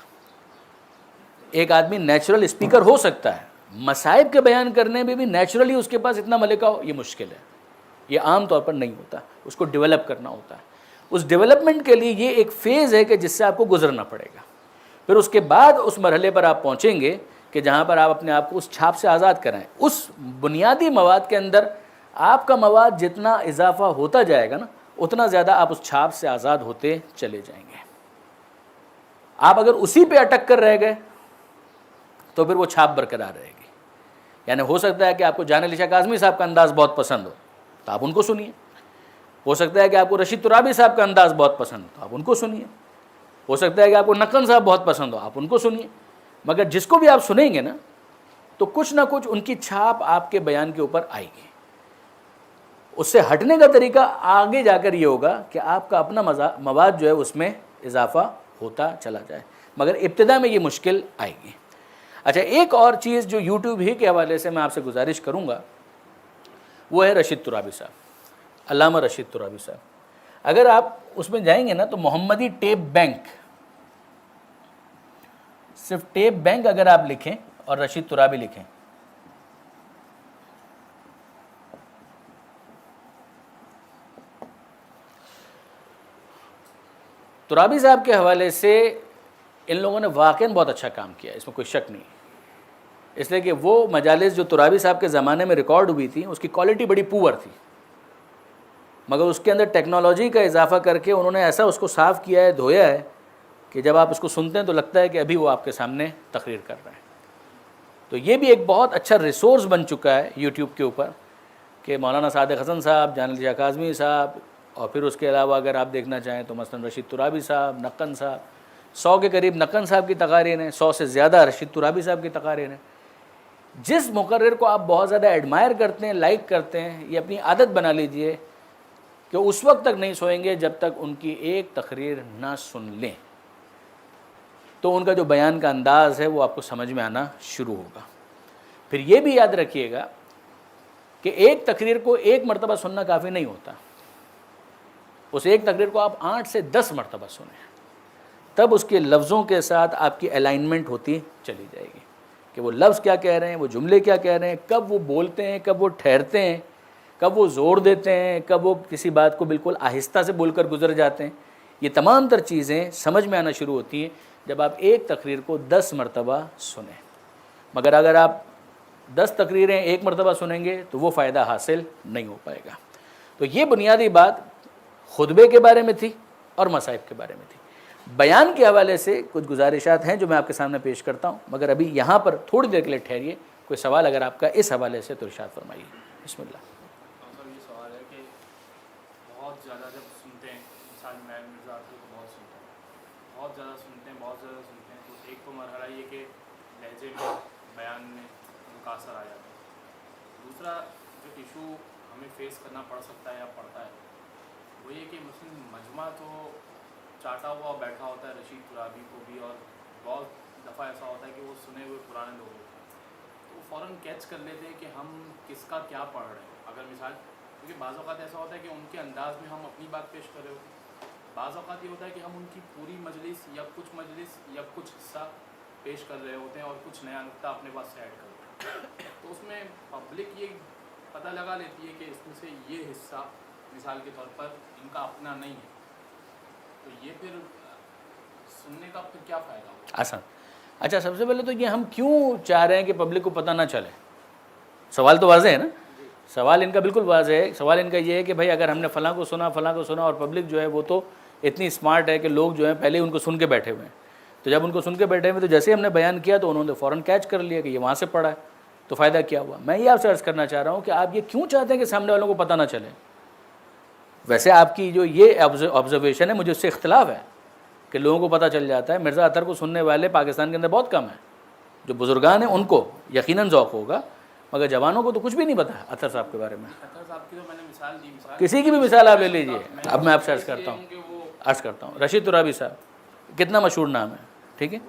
ایک آدمی نیچرل اسپیکر ہو سکتا ہے، مصائب کے بیان کرنے میں بھی نیچرلی اس کے پاس اتنا ملکہ ہو، یہ مشکل ہے. یہ عام طور پر نہیں ہوتا. اس کو ڈیولپ کرنا ہوتا ہے. اس ڈیولپمنٹ کے لیے یہ ایک فیز ہے کہ جس سے آپ کو گزرنا پڑے گا. پھر اس کے بعد اس مرحلے پر آپ پہنچیں گے کہ جہاں پر آپ اپنے آپ کو اس چھاپ سے آزاد کرائیں. اس بنیادی مواد کے اندر آپ کا مواد جتنا اضافہ ہوتا جائے گا نا، اتنا زیادہ آپ اس چھاپ سے آزاد ہوتے چلے جائیں گے. آپ اگر اسی پہ اٹک کر رہ گئے تو پھر وہ چھاپ برقرار رہے گی. یعنی ہو سکتا ہے کہ آپ کو جان علی شاہ کاظمی صاحب کا انداز بہت پسند ہو تو آپ ان کو سنیے. ہو سکتا ہے کہ آپ کو رشید ترابی صاحب کا انداز بہت پسند ہو تو آپ ان کو سنیے. ہو سکتا ہے کہ آپ کو نقن صاحب بہت پسند ہو، آپ ان کو سنیے. مگر جس کو بھی آپ سنیں گے نا تو کچھ نہ کچھ ان کی چھاپ آپ کے بیان کے اوپر آئے گی. اس سے ہٹنے کا طریقہ آگے جا کر یہ ہوگا کہ آپ کا اپنا مواد جو ہے اس میں اضافہ ہوتا چلا جائے، مگر ابتدا میں یہ مشکل آئے گی. اچھا، ایک اور چیز جو یوٹیوب ہی کے حوالے سے میں آپ سے گزارش کروں گا وہ ہے رشید ترابی صاحب، علامہ رشید ترابی صاحب. اگر آپ اس میں جائیں گے نا تو محمدی ٹیپ بینک، صرف ٹیپ بینک اگر آپ لکھیں اور رشید ترابی لکھیں، ترابی صاحب کے حوالے سے ان لوگوں نے واقعاً بہت اچھا کام کیا، اس میں کوئی شک نہیں. اس لیے کہ وہ مجالس جو ترابی صاحب کے زمانے میں ریکارڈ ہوئی تھیں اس کی کوالٹی بڑی پور تھی، مگر اس کے اندر ٹیکنالوجی کا اضافہ کر کے انہوں نے ایسا اس کو صاف کیا ہے، دھویا ہے کہ جب آپ اس کو سنتے ہیں تو لگتا ہے کہ ابھی وہ آپ کے سامنے تقریر کر رہے ہیں. تو یہ بھی ایک بہت اچھا ریسورس بن چکا ہے یوٹیوب کے اوپر کہ مولانا صادق حسن صاحب، جان علی شاہ کاظمی صاحب، اور پھر اس کے علاوہ اگر آپ دیکھنا چاہیں تو مثلا رشید ترابی صاحب، نقن صاحب، 100 کے قریب نقن صاحب کی تقاریر ہیں، 100 سے زیادہ رشید ترابی صاحب کی تقاریر ہیں. جس مقرر کو آپ بہت زیادہ ایڈمائر کرتے ہیں، لائک کرتے ہیں، یہ اپنی عادت بنا لیجئے کہ اس وقت تک نہیں سوئیں گے جب تک ان کی ایک تقریر نہ سن لیں. تو ان کا جو بیان کا انداز ہے وہ آپ کو سمجھ میں آنا شروع ہوگا. پھر یہ بھی یاد رکھیے گا کہ ایک تقریر کو ایک مرتبہ سننا کافی نہیں ہوتا. اس ایک تقریر کو آپ 8 سے 10 مرتبہ سنیں، تب اس کے لفظوں کے ساتھ آپ کی الائنمنٹ ہوتی چلی جائے گی کہ وہ لفظ کیا کہہ رہے ہیں، وہ جملے کیا کہہ رہے ہیں، کب وہ بولتے ہیں، کب وہ ٹھہرتے ہیں، کب وہ زور دیتے ہیں، کب وہ کسی بات کو بالکل آہستہ سے بول کر گزر جاتے ہیں. یہ تمام تر چیزیں سمجھ میں آنا شروع ہوتی ہیں جب آپ ایک تقریر کو 10 مرتبہ سنیں. مگر اگر آپ 10 تقریریں ایک مرتبہ سنیں گے تو وہ فائدہ حاصل نہیں ہو پائے گا. تو یہ بنیادی بات خطبے کے بارے میں تھی اور مصائب کے بارے میں تھی. بیان کے حوالے سے کچھ گزارشات ہیں جو میں آپ کے سامنے پیش کرتا ہوں، مگر ابھی یہاں پر تھوڑی دیر کے لیے ٹھہریے. کوئی سوال اگر آپ کا اس حوالے سے تو ارشاد فرمائیے. بسم اللہ. سر یہ سوال ہے کہ بہت زیادہ جب سنتے ہیں انسان، میں مرزا عاطف کو بہت سنتا ہوں، بہت زیادہ سنتے ہیں تو ایک تو مرحلہ یہ کہ لہجے میں بیان میں مقاصر آ جاتا ہے. دوسرا جو ایشو ہمیں فیس کرنا پڑ سکتا ہے یا پڑتا ہے وہ یہ کہ مسلم مجمع تو چاٹا ہوا بیٹھا ہوتا ہے رشید ترابی کو بھی، اور بہت دفعہ ایسا ہوتا ہے کہ وہ سنے ہوئے پرانے لوگ ہوتے ہیں تو وہ فوراً کیچ کر لیتے ہیں کہ ہم کس کا کیا پڑھ رہے ہیں. اگر مثال، کیونکہ بعض اوقات ایسا ہوتا ہے کہ ان کے انداز میں ہم اپنی بات پیش کر رہے ہوتے ہیں، بعض اوقات یہ ہوتا ہے کہ ہم ان کی پوری مجلس یا کچھ حصہ پیش کر رہے ہوتے ہیں اور کچھ نیا نقطہ اپنے پاس سے ایڈ کر رہے ہیں. تو اس میں پبلک یہ پتہ لگا لیتی ہے کہ اس میں سے یہ حصہ مثال کے طور پر ان کا اپنا نہیں ہے، تو یہ پھر سننے کا پھر کیا فائدہ ہوگا؟ آسان. اچھا، سب سے پہلے تو یہ ہم کیوں چاہ رہے ہیں کہ پبلک کو پتہ نہ چلے؟ سوال تو واضح ہے نا. سوال ان کا بالکل واضح ہے. سوال ان کا یہ ہے کہ بھائی اگر ہم نے فلاں کو سنا اور پبلک جو ہے وہ تو اتنی اسمارٹ ہے کہ لوگ جو ہیں پہلے ان کو سن کے بیٹھے ہوئے ہیں، تو جب ان کو سن کے بیٹھے ہوئے تو جیسے ہم نے بیان کیا تو انہوں نے فوراً کیچ کر لیا کہ یہ وہاں سے پڑھا ہے، تو فائدہ کیا ہوا؟ میں یہ آپ سے عرض کرنا چاہ رہا ہوں کہ آپ یہ کیوں چاہتے ہیں کہ سامنے والوں کو پتہ نہ چلے؟ ویسے آپ کی جو یہ آبزرویشن ہے مجھے اس سے اختلاف ہے کہ لوگوں کو پتہ چل جاتا ہے. مرزا اطہر کو سننے والے پاکستان کے اندر بہت کم ہیں. جو بزرگان ہیں ان کو یقیناً ذوق ہوگا، مگر جوانوں کو تو کچھ بھی نہیں پتہ اطہر صاحب کے بارے میں. اطہر صاحب کی تو میں نے مثال دی، کسی کی بھی مثال آپ لے لیجئے. اب میں آپ سے عرض کرتا ہوں رشید ترابی صاحب کتنا مشہور نام ہے، ٹھیک ہے.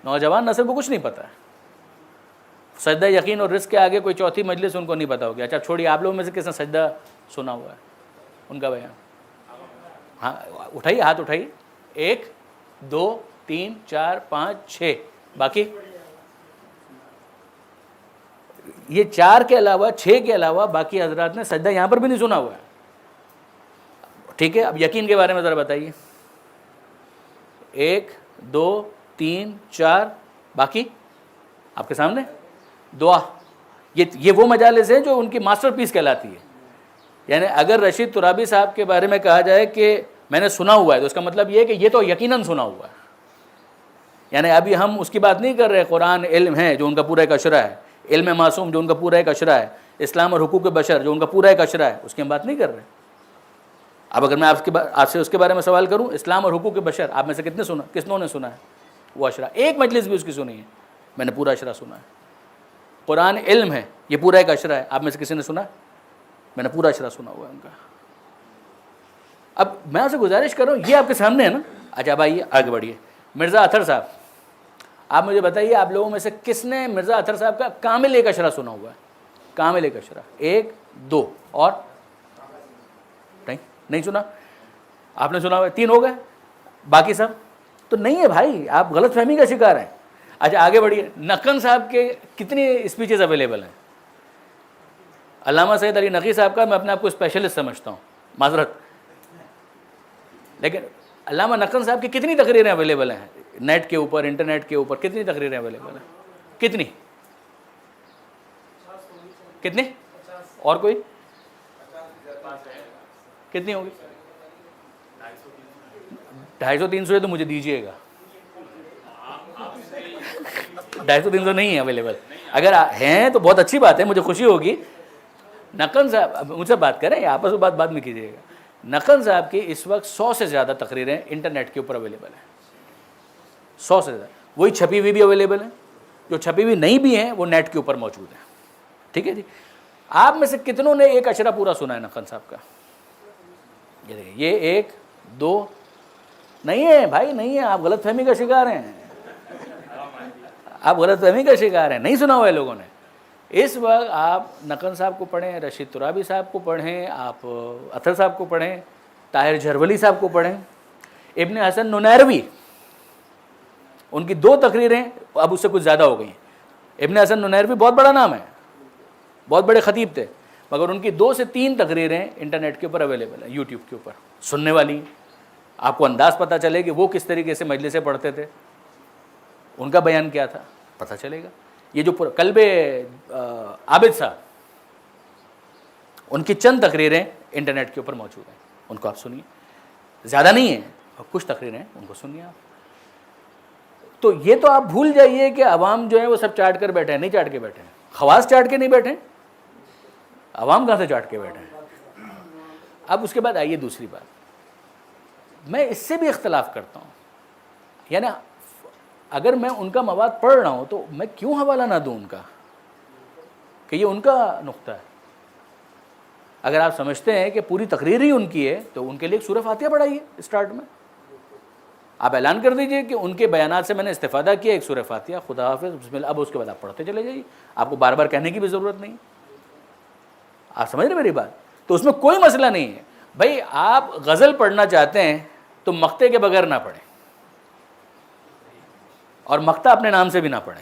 نوجوان نسل کو کچھ نہیں پتہ ہے. سجدہ یقین اور رزق کے آگے کوئی چوتھی مجلس ان کو نہیں پتہ ہوگی. اچھا چھوڑیے، آپ لوگوں میں سے کس نے سجدہ سنا ہوا ہے ان کا بیان؟ ہاں اٹھائیے، ہاتھ اٹھائیے. 1 2 3 4 5 6. باقی یہ 4 کے علاوہ 6 کے علاوہ باقی حضرات نے سجدہ یہاں پر بھی نہیں سنا ہوا ہے. ٹھیک ہے. اب یقین کے بارے میں ذرا بتائیے. 1 2 3 4. باقی آپ کے سامنے دعا. یہ وہ مجالس ہیں جو ان کی ماسٹر پیس کہلاتی ہے. یعنی اگر رشید ترابی صاحب کے بارے میں کہا جائے کہ میں نے سنا ہوا ہے تو اس کا مطلب یہ ہے کہ یہ تو یقیناً سنا ہوا ہے. یعنی ابھی ہم اس کی بات نہیں کر رہے قرآن علم ہے جو ان کا پورا ایک اشرہ ہے، علم معصوم جو ان کا پورا ایک اشرہ ہے، اسلام اور حقوق بشر جو ان کا پورا ایک اشرہ ہے، اس کی ہم بات نہیں کر رہے. اب اگر میں آپ سے اس کے بارے میں سوال کروں، اسلام اور حقوق بشر آپ میں سے کتنوں نے سنا ہے وہ اشرہ؟ ایک مجلس بھی اس کی سنی ہے. میں نے پورا اشرہ سنا ہے. قرآن علم ہے، یہ پورا ایک اشرہ ہے، آپ میں سے کسی نے سنا؟ میں نے پورا اشرہ سنا ہوا ہے ان کا. اب میں آپ سے گزارش کر رہا ہوں، یہ آپ کے سامنے ہے نا. اچھا اب آئیے آگے بڑھیے. مرزا اطہر صاحب، آپ مجھے بتائیے آپ لوگوں میں سے کس نے مرزا اطہر صاحب کا کامل ایک اشرہ سنا ہوا ہے؟ کامل ایک اشرہ. 1 2 اور نہیں سنا؟ آپ نے سنا ہوا ہے 3 ہو گئے. باقی سب تو نہیں ہے بھائی، آپ غلط فہمی کا شکار ہیں. اچھا آگے بڑھیے. نقن صاحب کے کتنی اسپیچز اویلیبل ہیں؟ علامہ سید علی نقی صاحب کا میں اپنے آپ کو اسپیشلسٹ سمجھتا ہوں، معذرت، لیکن علامہ نقن صاحب کی کتنی تقریریں اویلیبل ہیں نیٹ کے اوپر، انٹرنیٹ کے اوپر؟ کتنی تقریریں اویلیبل ہیں؟ کتنی اور کوئی کتنی ہوگی؟ 250 300 ہے تو مجھے دیجیے گا. 250 300 نہیں ہے اویلیبل. اگر ہیں تو بہت اچھی بات ہے، مجھے خوشی ہوگی. نقن صاحب مجھ سے بات کریں یا آپس میں بعد میں کیجیے گا. نقن صاحب کی اس وقت 100 سے زیادہ تقریریں انٹرنیٹ کے اوپر اویلیبل ہیں. 100 سے زیادہ. وہی چھپی ہوئی بھی اویلیبل ہیں، جو چھپی ہوئی نہیں بھی ہیں وہ نیٹ کے اوپر موجود ہیں. ٹھیک ہے جی. آپ میں سے کتنوں نے ایک اشرہ پورا سنا ہے نقن صاحب کا؟ یہ 1 2 نہیں ہے بھائی، نہیں ہے. آپ غلط فہمی کا شکار ہیں، آپ غلط فہمی کا شکار ہیں. نہیں سنا ہوا ہے لوگوں نے. اس وقت آپ نقن صاحب کو پڑھیں، رشید ترابی صاحب کو پڑھیں، آپ اطہر صاحب کو پڑھیں، طاہر جھرولی صاحب کو پڑھیں، ابن حسن ننیروی، ان کی 2 تقریریں اب اس سے کچھ زیادہ ہو گئی ہیں. ابن حسن ننیروی بہت بڑا نام ہے، بہت بڑے خطیب تھے. مگر ان کی 2 سے 3 تقریریں انٹرنیٹ کے اوپر اویلیبل ہیں، یوٹیوب کے اوپر سننے والی ہیں. آپ کو انداز پتہ چلے کہ وہ کس طریقے سے مجلسیں پڑھتے تھے، ان کا بیان کیا تھا، پتہ چلے گا. یہ جو کلب عابد صاحب، ان کی چند تقریریں انٹرنیٹ کے اوپر موجود ہیں، ان کو آپ سنیے. زیادہ نہیں ہیں، کچھ تقریریں ہیں، ان کو سنیے آپ. تو یہ تو آپ بھول جائیے کہ عوام جو ہے وہ سب چاٹ کر بیٹھے ہیں. نہیں چاٹ کے بیٹھے ہیں، خواص چاٹ کے نہیں بیٹھے، عوام کہاں سے چاٹ کے بیٹھے ہیں. اب اس کے بعد آئیے دوسری بات، میں اس سے بھی اختلاف کرتا ہوں. یعنی اگر میں ان کا مواد پڑھ رہا ہوں تو میں کیوں حوالہ نہ دوں ان کا کہ یہ ان کا نقطہ ہے. اگر آپ سمجھتے ہیں کہ پوری تقریر ہی ان کی ہے تو ان کے لیے ایک سورہ فاتحہ پڑھائیے اسٹارٹ میں. آپ اعلان کر دیجئے کہ ان کے بیانات سے میں نے استفادہ کیا، ایک سورہ فاتحہ، خدا حافظ، بسم اللہ. اب اس کے بعد آپ پڑھتے چلے جائیے، آپ کو بار بار کہنے کی بھی ضرورت نہیں. آپ سمجھ رہے میری بات؟ تو اس میں کوئی مسئلہ نہیں ہے. بھائی آپ غزل پڑھنا چاہتے ہیں تو مقطع کے بغیر نہ پڑھیں، اور مقطع اپنے نام سے بھی نہ پڑھیں.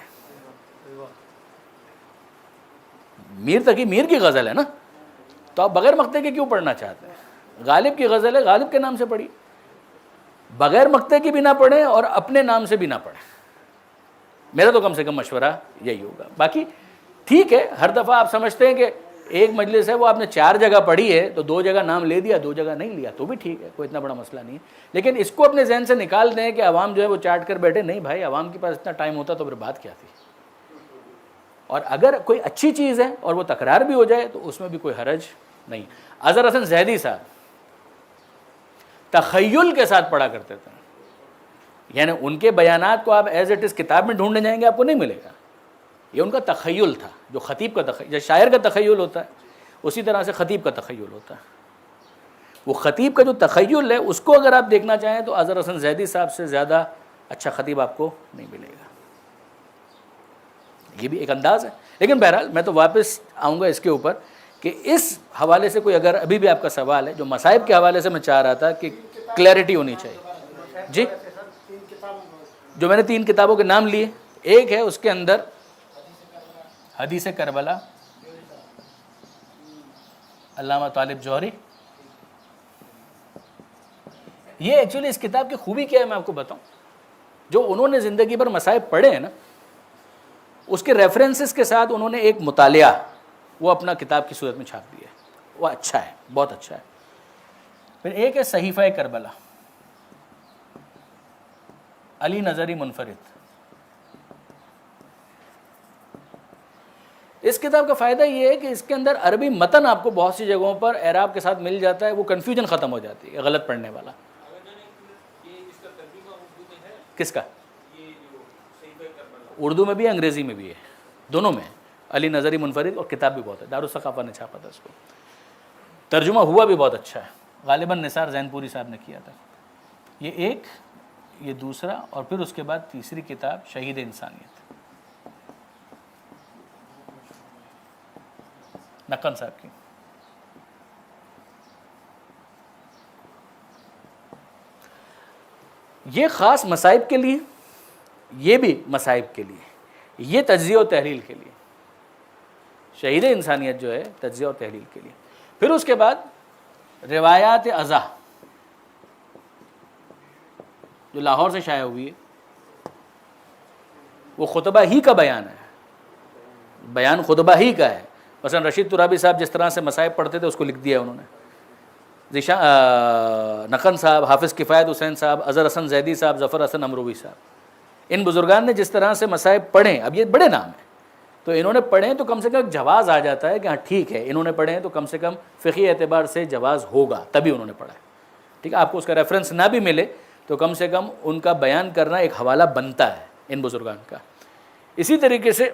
میر تقی میر کی غزل ہے نا، تو آپ بغیر مقطع کے کیوں پڑھنا چاہتے ہیں؟ غالب کی غزل ہے، غالب کے نام سے پڑھیے. بغیر مقطع کی بھی نہ پڑھیں اور اپنے نام سے بھی نہ پڑھیں. میرا تو کم سے کم مشورہ یہی ہوگا. باقی ٹھیک ہے، ہر دفعہ آپ سمجھتے ہیں کہ ایک مجلس ہے وہ آپ نے 4 جگہ پڑھی ہے تو 2 جگہ نام لے دیا، 2 جگہ نہیں لیا تو بھی ٹھیک ہے، کوئی اتنا بڑا مسئلہ نہیں ہے. لیکن اس کو اپنے ذہن سے نکال دیں کہ عوام جو ہے وہ چاٹ کر بیٹھے. نہیں بھائی، عوام کے پاس اتنا ٹائم ہوتا تو پھر بات کیا تھی. اور اگر کوئی اچھی چیز ہے اور وہ تکرار بھی ہو جائے تو اس میں بھی کوئی حرج نہیں. اظہر حسن زیدی صاحب تخیل کے ساتھ پڑھا کرتے تھے. یعنی ان کے بیانات کو آپ ایز اٹ از کتاب میں ڈھونڈنے جائیں گے آپ کو نہیں ملے گا. یہ ان کا تخیل تھا، جو خطیب کا تخیل، جو شاعر کا تخیل ہوتا ہے اسی طرح سے خطیب کا تخیل ہوتا ہے. وہ خطیب کا جو تخیل ہے اس کو اگر آپ دیکھنا چاہیں تو اظہر حسن زیدی صاحب سے زیادہ اچھا خطیب آپ کو نہیں ملے گا. یہ بھی ایک انداز ہے. لیکن بہرحال میں تو واپس آؤں گا اس کے اوپر کہ اس حوالے سے کوئی اگر ابھی بھی آپ کا سوال ہے، جو مصائب کے حوالے سے میں چاہ رہا تھا کہ کلیئرٹی ہونی چاہیے. جی، جو میں نے 3 کتابوں کے نام لیے، ایک ہے اس کے اندر حدیث کربلا، علامہ طالب جوہری. یہ ایکچولی اس کتاب کی خوبی کیا ہے میں آپ کو بتاؤں. جو انہوں نے زندگی پر مصائب پڑھے ہیں نا، اس کے ریفرنسز کے ساتھ انہوں نے ایک مطالعہ وہ اپنا کتاب کی صورت میں چھاپ دیا ہے. وہ اچھا ہے، بہت اچھا ہے. پھر ایک ہے صحیفہ کربلا، علی نظری منفرد. اس کتاب کا فائدہ یہ ہے کہ اس کے اندر عربی متن آپ کو بہت سی جگہوں پر اعراب کے ساتھ مل جاتا ہے. وہ کنفیوژن ختم ہو جاتی ہے غلط پڑھنے والا. کس کا؟ اردو میں بھی ہے، انگریزی میں بھی ہے، دونوں میں. علی نظری منفرد، اور کتاب بھی بہت ہے، دارالثقافہ نے چھاپا تھا اس کو. ترجمہ ہوا بھی بہت اچھا ہے، غالباً نثار زین پوری صاحب نے کیا تھا. یہ ایک، یہ دوسرا، اور پھر اس کے بعد تیسری کتاب شہید انسانیت، نقن صاحب کی. یہ خاص مصائب کے لیے، یہ بھی مصائب کے لیے، یہ تجزیہ و تحلیل کے لیے. شہید انسانیت جو ہے تجزیہ و تحلیل کے لیے. پھر اس کے بعد روایات ازا جو لاہور سے شائع ہوئی ہے، وہ خطبہ ہی کا بیان ہے، بیان خطبہ ہی کا ہے. مثلا رشید ترابی صاحب جس طرح سے مصائب پڑھتے تھے اس کو لکھ دیا انہوں نے. نقن صاحب، حافظ کفایت حسین صاحب، اظہر حسن زیدی صاحب، ظفر حسن امروی صاحب، ان بزرگان نے جس طرح سے مصائب پڑھیں، اب یہ بڑے نام ہیں تو انہوں نے پڑھیں تو کم سے کم جواز آ جاتا ہے کہ ہاں ٹھیک ہے انہوں نے پڑھیں تو کم سے کم فقہی اعتبار سے جواز ہوگا، تبھی انہوں نے پڑھا ہے. ٹھیک ہے، آپ کو اس کا ریفرنس نہ بھی ملے تو کم سے کم ان کا بیان کرنا ایک حوالہ بنتا ہے ان بزرگان کا. اسی طریقے سے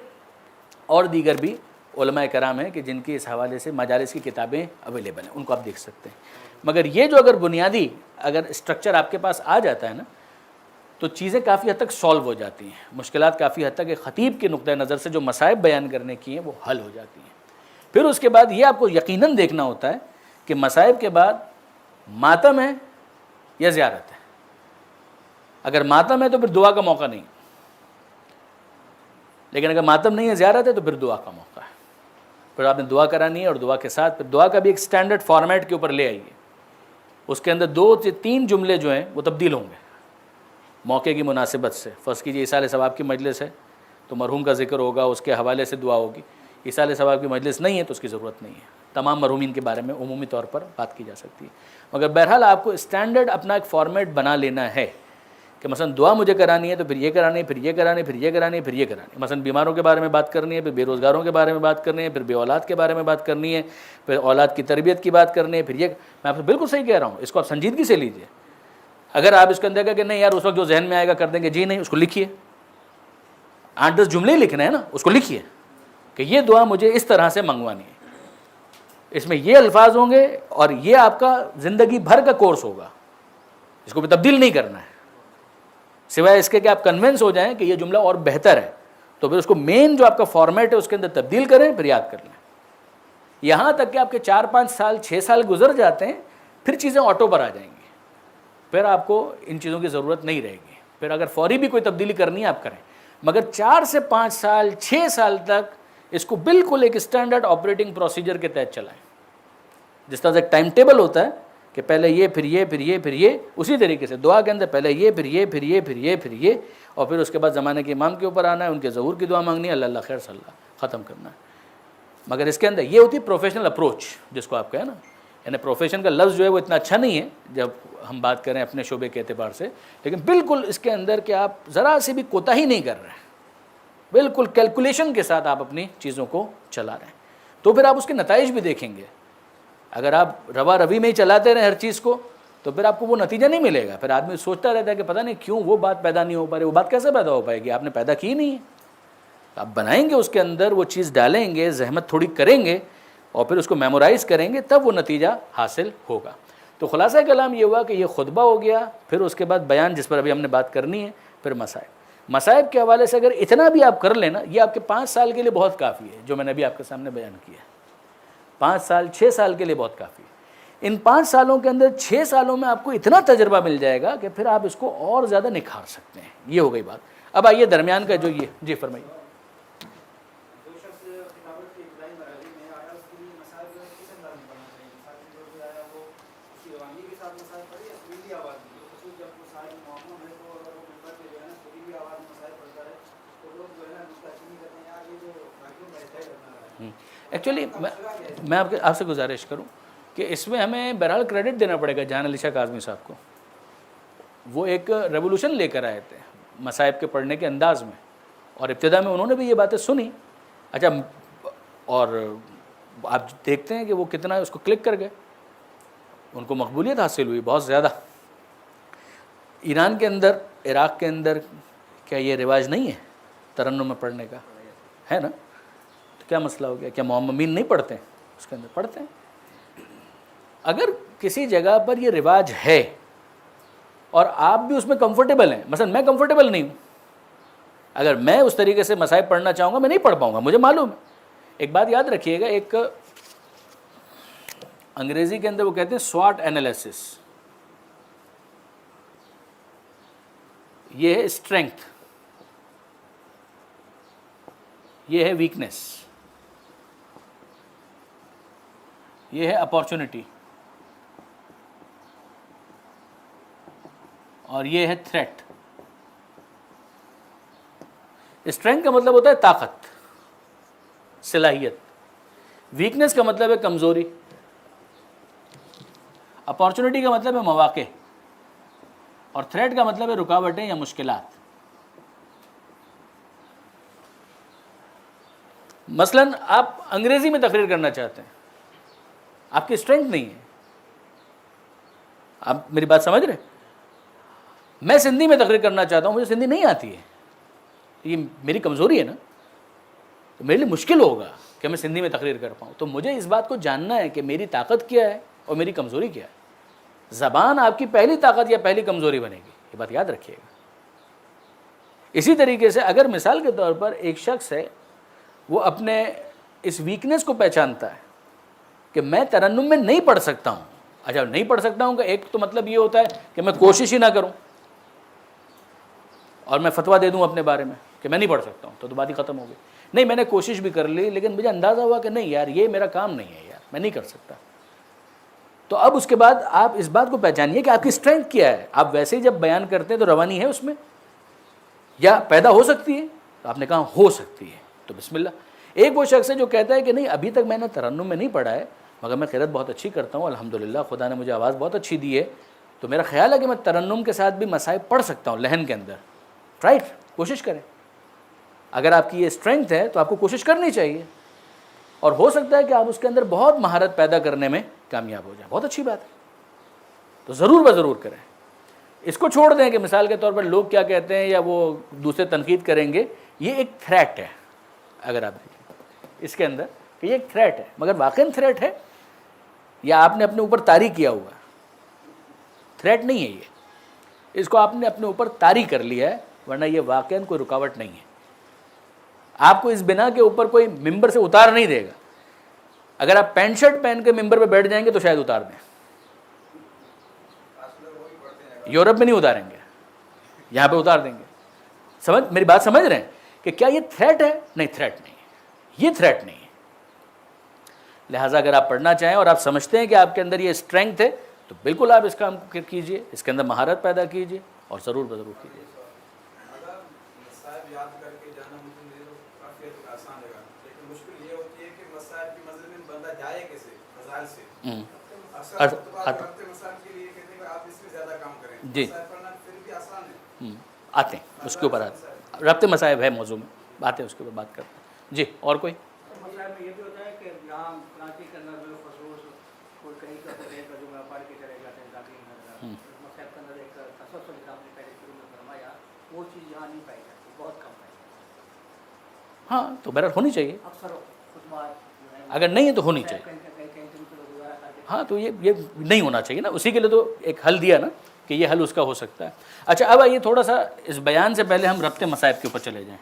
اور دیگر بھی علماء کرام ہیں کہ جن کی اس حوالے سے مجالس کی کتابیں اویلیبل ہیں، ان کو آپ دیکھ سکتے ہیں. مگر یہ جو اگر بنیادی اگر اسٹرکچر آپ کے پاس آ جاتا ہے نا تو چیزیں کافی حد تک سالو ہو جاتی ہیں. مشکلات کافی حد تک ایک خطیب کے نقطۂ نظر سے جو مصائب بیان کرنے کی ہیں وہ حل ہو جاتی ہیں. پھر اس کے بعد یہ آپ کو یقیناً دیکھنا ہوتا ہے کہ مصائب کے بعد ماتم ہے یا زیارت ہے. اگر ماتم ہے تو پھر دعا کا موقع نہیں، لیکن اگر ماتم نہیں ہے زیارت ہے تو پھر دعا کا موقع ہے. پھر آپ نے دعا کرانی ہے، اور دعا کے ساتھ پھر دعا کا بھی ایک سٹینڈرڈ فارمیٹ کے اوپر لے آئیے. اس کے اندر 2 سے 3 جملے جو ہیں وہ تبدیل ہوں گے موقع کی مناسبت سے. فرض کیجیے ایصال ثواب کی مجلس ہے تو مرحوم کا ذکر ہوگا، اس کے حوالے سے دعا ہوگی. ایصال ثواب کی مجلس نہیں ہے تو اس کی ضرورت نہیں ہے، تمام مرحومین کے بارے میں عمومی طور پر بات کی جا سکتی ہے. مگر بہرحال آپ کو اسٹینڈرڈ اپنا ایک فارمیٹ بنا لینا ہے کہ مثلا دعا مجھے کرانی ہے تو پھر یہ کرانی ہے، پھر یہ کرانی ہے، پھر یہ کرانی ہے، پھر یہ کرانی ہے. مثلا بیماروں کے بارے میں بات کرنی ہے، پھر بے روزگاروں کے بارے میں بات کرنی ہے، پھر بے اولاد کے بارے میں بات کرنی ہے، پھر اولاد کی تربیت کی بات کرنی ہے، پھر یہ. میں آپ سے بالکل صحیح کہہ رہا ہوں، اس کو آپ سنجیدگی سے لیجیے. اگر آپ اس کے اندر کہ نہیں یار اس وقت جو ذہن میں آئے گا کر دیں گے، جی نہیں، اس کو لکھیے. 8-10 جملے ہی لکھنا ہے نا، اس کو لکھیے کہ یہ دعا مجھے اس طرح سے منگوانی ہے، اس میں یہ الفاظ ہوں گے اور یہ آپ کا زندگی بھر کا کورس ہوگا. اس کو بھی تبدیل نہیں کرنا ہے سوائے اس کے کہ آپ کنونس ہو جائیں کہ یہ جملہ اور بہتر ہے، تو پھر اس کو مین جو آپ کا فارمیٹ ہے اس کے اندر تبدیل کریں، پھر یاد کر لیں. یہاں تک کہ آپ کے 4-5 سال 6 سال گزر جاتے ہیں، پھر چیزیں آٹو پر آ جائیں گی، پھر آپ کو ان چیزوں کی ضرورت نہیں رہے گی. پھر اگر فوری بھی کوئی تبدیلی کرنی ہے آپ کریں، مگر 4 سے 5 سال 6 سال تک اس کو بالکل ایک اسٹینڈرڈ آپریٹنگ پروسیجر کے تحت چلائیں. جس طرح سے ایک ٹائم ٹیبل ہوتا ہے کہ پہلے یہ پھر یہ پھر یہ پھر یہ، اسی طریقے سے دعا کے اندر پہلے یہ پھر یہ پھر یہ پھر یہ پھر یہ، اور پھر اس کے بعد زمانے کے امام کے اوپر آنا ہے، ان کے ظہور کی دعا مانگنی ہے، اللہ اللہ خیر صلی اللہ ختم کرنا ہے. مگر اس کے اندر یہ ہوتی ہے پروفیشنل اپروچ جس کو آپ کہیں نا، یعنی پروفیشن کا لفظ جو ہے وہ اتنا اچھا نہیں ہے جب ہم بات کریں اپنے شعبے کے اعتبار سے، لیکن بالکل اس کے اندر کہ آپ ذرا سے بھی کوتاہی نہیں کر رہے ہیں، بالکل کیلکولیشن کے ساتھ آپ اپنی چیزوں کو چلا رہے ہیں. تو پھر آپ اس کے نتائج بھی دیکھیں گے. اگر آپ روا روی میں ہی چلاتے رہیں ہر چیز کو تو پھر آپ کو وہ نتیجہ نہیں ملے گا. پھر آدمی سوچتا رہتا ہے کہ پتہ نہیں کیوں وہ بات پیدا نہیں ہو پا رہی. وہ بات کیسے پیدا ہو پائے گی؟ آپ نے پیدا کی نہیں ہے. آپ بنائیں گے، اس کے اندر وہ چیز ڈالیں گے، زحمت تھوڑی کریں گے اور پھر اس کو میمورائز کریں گے، تب وہ نتیجہ حاصل ہوگا. تو خلاصہ کلام یہ ہوا کہ یہ خطبہ ہو گیا، پھر اس کے بعد بیان جس پر ابھی ہم نے بات کرنی ہے، پھر مصائب کے حوالے سے اگر اتنا بھی آپ کر لینا، یہ آپ کے 5 سال کے لیے بہت کافی ہے جو میں نے ابھی آپ کے سامنے بیان کیا ہے. 5 سال 6 سال کے لیے بہت کافی ہے. ان 5 سالوں کے اندر 6 سالوں میں آپ کو اتنا تجربہ مل جائے گا کہ پھر آپ اس کو اور زیادہ نکھار سکتے ہیں. یہ ہو گئی بات. اب آئیے درمیان کا جو یہ جی فرمائیے. ایکچولی میں آپ سے گزارش کروں کہ اس میں ہمیں بہرحال کریڈٹ دینا پڑے گا جہان علی شاہ کاظمی صاحب کو. وہ ایک ریولوشن لے کر آئے تھے مصائب کے پڑھنے کے انداز میں، اور ابتدا میں انہوں نے بھی یہ باتیں سنی. اچھا، اور آپ دیکھتے ہیں کہ وہ کتنا اس کو کلک کر گئے، ان کو مقبولیت حاصل ہوئی بہت زیادہ. ایران کے اندر، عراق کے اندر کیا یہ رواج نہیں ہے ترنم میں پڑھنے کا؟ ہے نا. تو کیا مسئلہ ہو گیا؟ کیا معممین نہیں پڑھتے ہیں؟ اس کے اندر پڑھتے ہیں. اگر کسی جگہ پر یہ رواج ہے اور آپ بھی اس میں کمفرٹیبل ہیں، مثلا میں کمفرٹیبل نہیں ہوں، اگر میں اس طریقے سے مصائب پڑھنا چاہوں گا میں نہیں پڑھ پاؤں گا، مجھے معلوم ہے. ایک بات یاد رکھیے گا، ایک انگریزی کے اندر وہ کہتے ہیں سواٹ انالیسس. یہ ہے اسٹرینتھ، یہ ہے ویکنیس، یہ ہے اپارچونٹی، اور یہ ہے تھریٹ. اسٹرینتھ کا مطلب ہوتا ہے طاقت، صلاحیت. ویکنیس کا مطلب ہے کمزوری. اپارچونٹی کا مطلب ہے مواقع، اور تھریٹ کا مطلب ہے رکاوٹیں یا مشکلات. مثلا آپ انگریزی میں تقریر کرنا چاہتے ہیں، آپ کی اسٹرینتھ نہیں ہے. آپ میری بات سمجھ رہے ہیں؟ میں سندھی میں تقریر کرنا چاہتا ہوں، مجھے سندھی نہیں آتی ہے، یہ میری کمزوری ہے نا. تو میرے لیے مشکل ہوگا کہ میں سندھی میں تقریر کر پاؤں. تو مجھے اس بات کو جاننا ہے کہ میری طاقت کیا ہے اور میری کمزوری کیا ہے. زبان آپ کی پہلی طاقت یا پہلی کمزوری بنے گی، یہ بات یاد رکھیے گا. اسی طریقے سے اگر مثال کے طور پر ایک شخص ہے، وہ اپنے اس ویکنیس کو پہچانتا ہے کہ میں ترنم میں نہیں پڑھ سکتا ہوں. اچھا، نہیں پڑھ سکتا ہوں کا ایک تو مطلب یہ ہوتا ہے کہ میں کوشش ہی نہ کروں اور میں فتویٰ دے دوں اپنے بارے میں کہ میں نہیں پڑھ سکتا ہوں تو بات ہی ختم ہو گئی. نہیں میں نے کوشش بھی کر لی لیکن مجھے اندازہ ہوا کہ نہیں یار یہ میرا کام نہیں ہے یار, میں نہیں کر سکتا. تو اب اس کے بعد آپ اس بات کو پہچانیے کہ آپ کی اسٹرینتھ کیا ہے. آپ ویسے ہی جب بیان کرتے ہیں تو روانی ہے اس میں, یا پیدا ہو سکتی ہے؟ تو آپ نے کہا ہو سکتی ہے, تو بسم اللہ. ایک وہ شخص ہے جو کہتا ہے کہ نہیں ابھی تک میں نے ترنم میں نہیں پڑھا ہے مگر میں قرأت بہت اچھی کرتا ہوں الحمدللہ, خدا نے مجھے آواز بہت اچھی دی ہے, تو میرا خیال ہے کہ میں ترنم کے ساتھ بھی مصائب پڑھ سکتا ہوں لہن کے اندر. رائٹ, کوشش کریں. اگر آپ کی یہ اسٹرینتھ ہے تو آپ کو کوشش کرنی چاہیے, اور ہو سکتا ہے کہ آپ اس کے اندر بہت مہارت پیدا کرنے میں کامیاب ہو جائیں, بہت اچھی بات ہے. تو ضرور ضرور کریں. اس کو چھوڑ دیں کہ مثال کے طور پر لوگ کیا کہتے ہیں یا وہ دوسرے تنقید کریں گے, یہ ایک تھریٹ ہے. اگر آپ دیکھیں اس کے اندر کہ یہ ایک تھریٹ ہے, مگر واقعی تھریٹ ہے یا آپ نے اپنے اوپر طاری کیا ہوا ہے؟ تھریٹ نہیں ہے یہ, اس کو آپ نے اپنے اوپر طاری کر لیا ہے, ورنہ یہ واقعی کوئی رکاوٹ نہیں ہے. آپ کو اس بنا کے اوپر کوئی ممبر سے اتار نہیں دے گا. اگر آپ پینٹ شرٹ پہن کے ممبر پہ بیٹھ جائیں گے تو شاید اتار دیں, یورپ میں نہیں اتاریں گے, یہاں پہ اتار دیں گے. سمجھ میری بات سمجھ رہے ہیں کہ کیا یہ تھریٹ ہے؟ نہیں, تھریٹ نہیں ہے, یہ تھریٹ نہیں ہے. لہٰذا اگر آپ پڑھنا چاہیں اور آپ سمجھتے ہیں کہ آپ کے اندر یہ اسٹرینتھ ہے تو بالکل آپ اس کام کو کیجئے, اس کے اندر مہارت پیدا کیجئے اور ضرور ضرور کیجئے. مسائب یاد کر کے جانا مجھے کافی آسان لگا, لیکن مشکل یہ ہوتی ہے کہ مسائب کی منزل میں بندہ جائے کیسے فضائل سے. اکثر مسائب کے لیے کہتے ہیں کہ آپ اس میں زیادہ کام کریں, جی مسائب پڑھنا پھر بھی آسان ہے. آتے ہیں اس کے اوپر آتے ہیں, ربط مصائب ہے موضوع میں, آتے ہیں اس کے اوپر بات کرتے ہیں. جی اور کوئی مسائل میں یہ بھی ہوتا ہے کہ یہاں کراچی کے اندر جو خصوص کوئی کہیں کا رہے گا جو میں پڑھ کے چلے جاتے ہیں ذاتی مسائل کے اندر ایک تسلسل نظام نے پہلے شروع میں فرمایا, وہ چیز یہاں نہیں پائی جاتی, بہت کم پائی جاتی. ہاں تو بہرحال ہونی چاہیے, اکثر خطبات اگر نہیں ہے تو ہونی چاہیے. ہاں تو یہ نہیں ہونا چاہیے نا, اسی کے لیے تو ایک حل دیا نا کہ یہ حل اس کا ہو سکتا ہے. اچھا اب آئیے تھوڑا سا اس بیان سے پہلے ہم ربط مصائب کے اوپر چلے جائیں.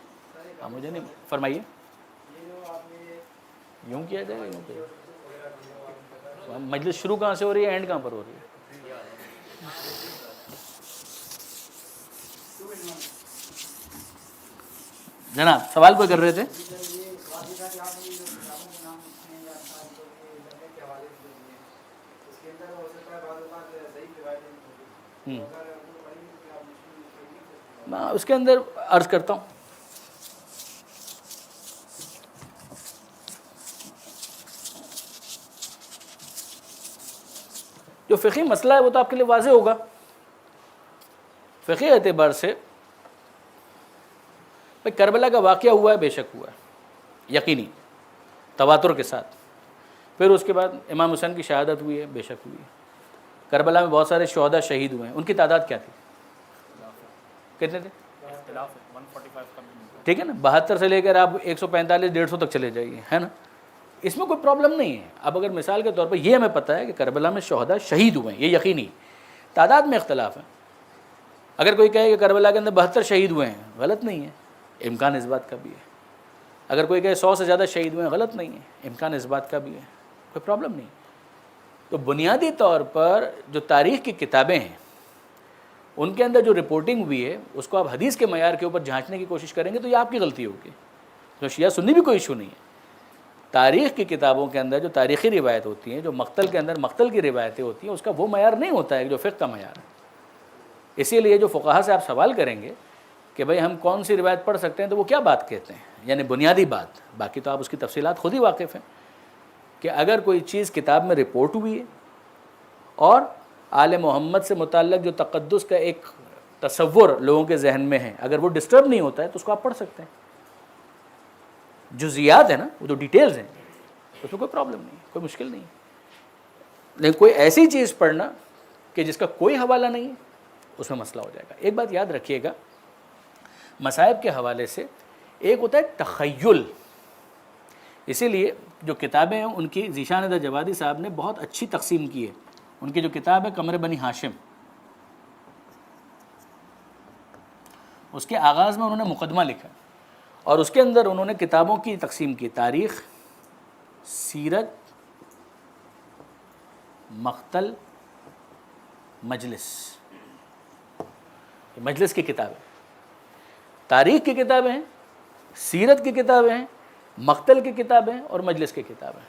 ہاں مجھے نہیں فرمائیے, یوں کیا جائے گا, یوں کیا جائے گا. مجلس شروع کہاں سے ہو رہی ہے, اینڈ کہاں پر ہو رہی ہے؟ جناب سوال کوئی کر رہے تھے؟ میں اس کے اندر عرض کرتا ہوں. جو فقہی مسئلہ ہے وہ تو آپ کے لیے واضح ہوگا. فقہی اعتبار سے بھائی کربلا کا واقعہ ہوا ہے, بے شک ہوا ہے, یقینی تواتر کے ساتھ. پھر اس کے بعد امام حسین کی شہادت ہوئی ہے, بے شک ہوئی ہے. کربلا میں بہت سارے شہداء شہید ہوئے ہیں, ان کی تعداد کیا تھی, کتنے تھے؟ ٹھیک ہے نا, 72 سے لے کر آپ 145 150 تک چلے جائیے, ہے نا, اس میں کوئی پرابلم نہیں ہے. اب اگر مثال کے طور پر یہ ہمیں پتہ ہے کہ کربلا میں شہداء شہید ہوئے ہیں, یہ یقینی, تعداد میں اختلاف ہے. اگر کوئی کہے کہ کربلا کے اندر 72 شہید ہوئے ہیں, غلط نہیں ہے, امکان اس بات کا بھی ہے. اگر کوئی کہے 100 سے زیادہ شہید ہوئے ہیں, غلط نہیں ہے, امکان اس بات کا بھی ہے, کوئی پرابلم نہیں. تو بنیادی طور پر جو تاریخ کی کتابیں ہیں ان کے اندر جو رپورٹنگ ہوئی ہے اس کو آپ حدیث کے معیار کے اوپر جھانچنے کی کوشش کریں گے تو یہ آپ کی غلطی ہوگی. تو شیعہ سنی بھی کوئی ایشو نہیں ہے. تاریخ کی کتابوں کے اندر جو تاریخی روایت ہوتی ہیں, جو مقتل کے اندر مقتل کی روایتیں ہوتی ہیں, اس کا وہ معیار نہیں ہوتا ہے جو فقہ کا معیار ہے. اسی لیے جو فقہا سے آپ سوال کریں گے کہ بھئی ہم کون سی روایت پڑھ سکتے ہیں, تو وہ کیا بات کہتے ہیں, یعنی بنیادی بات, باقی تو آپ اس کی تفصیلات خود ہی واقف ہیں, کہ اگر کوئی چیز کتاب میں رپورٹ ہوئی ہے اور آل محمد سے متعلق جو تقدس کا ایک تصور لوگوں کے ذہن میں ہے, اگر وہ ڈسٹرب نہیں ہوتا ہے تو اس کو آپ پڑھ سکتے ہیں. جزیات ہیں نا, وہ تو ڈیٹیلز ہیں, اس میں کوئی پرابلم نہیں, کوئی مشکل نہیں. لیکن کوئی ایسی چیز پڑھنا کہ جس کا کوئی حوالہ نہیں ہے, اس میں مسئلہ ہو جائے گا. ایک بات یاد رکھیے گا مصائب کے حوالے سے, ایک ہوتا ہے تخیل. اسی لیے جو کتابیں ہیں ان کی ذیشان رضا جوادی صاحب نے بہت اچھی تقسیم کی ہے. ان کی جو کتاب ہے قمر بنی ہاشم, اس کے آغاز میں انہوں نے مقدمہ لکھا اور اس کے اندر انہوں نے کتابوں کی تقسیم کی, تاریخ, سیرت, مقتل, مجلس. یہ مجلس کی کتابیں, تاریخ کی کتابیں ہیں سیرت کی کتابیں ہیں، مقتل کی کتابیں اور مجلس کی کتابیں،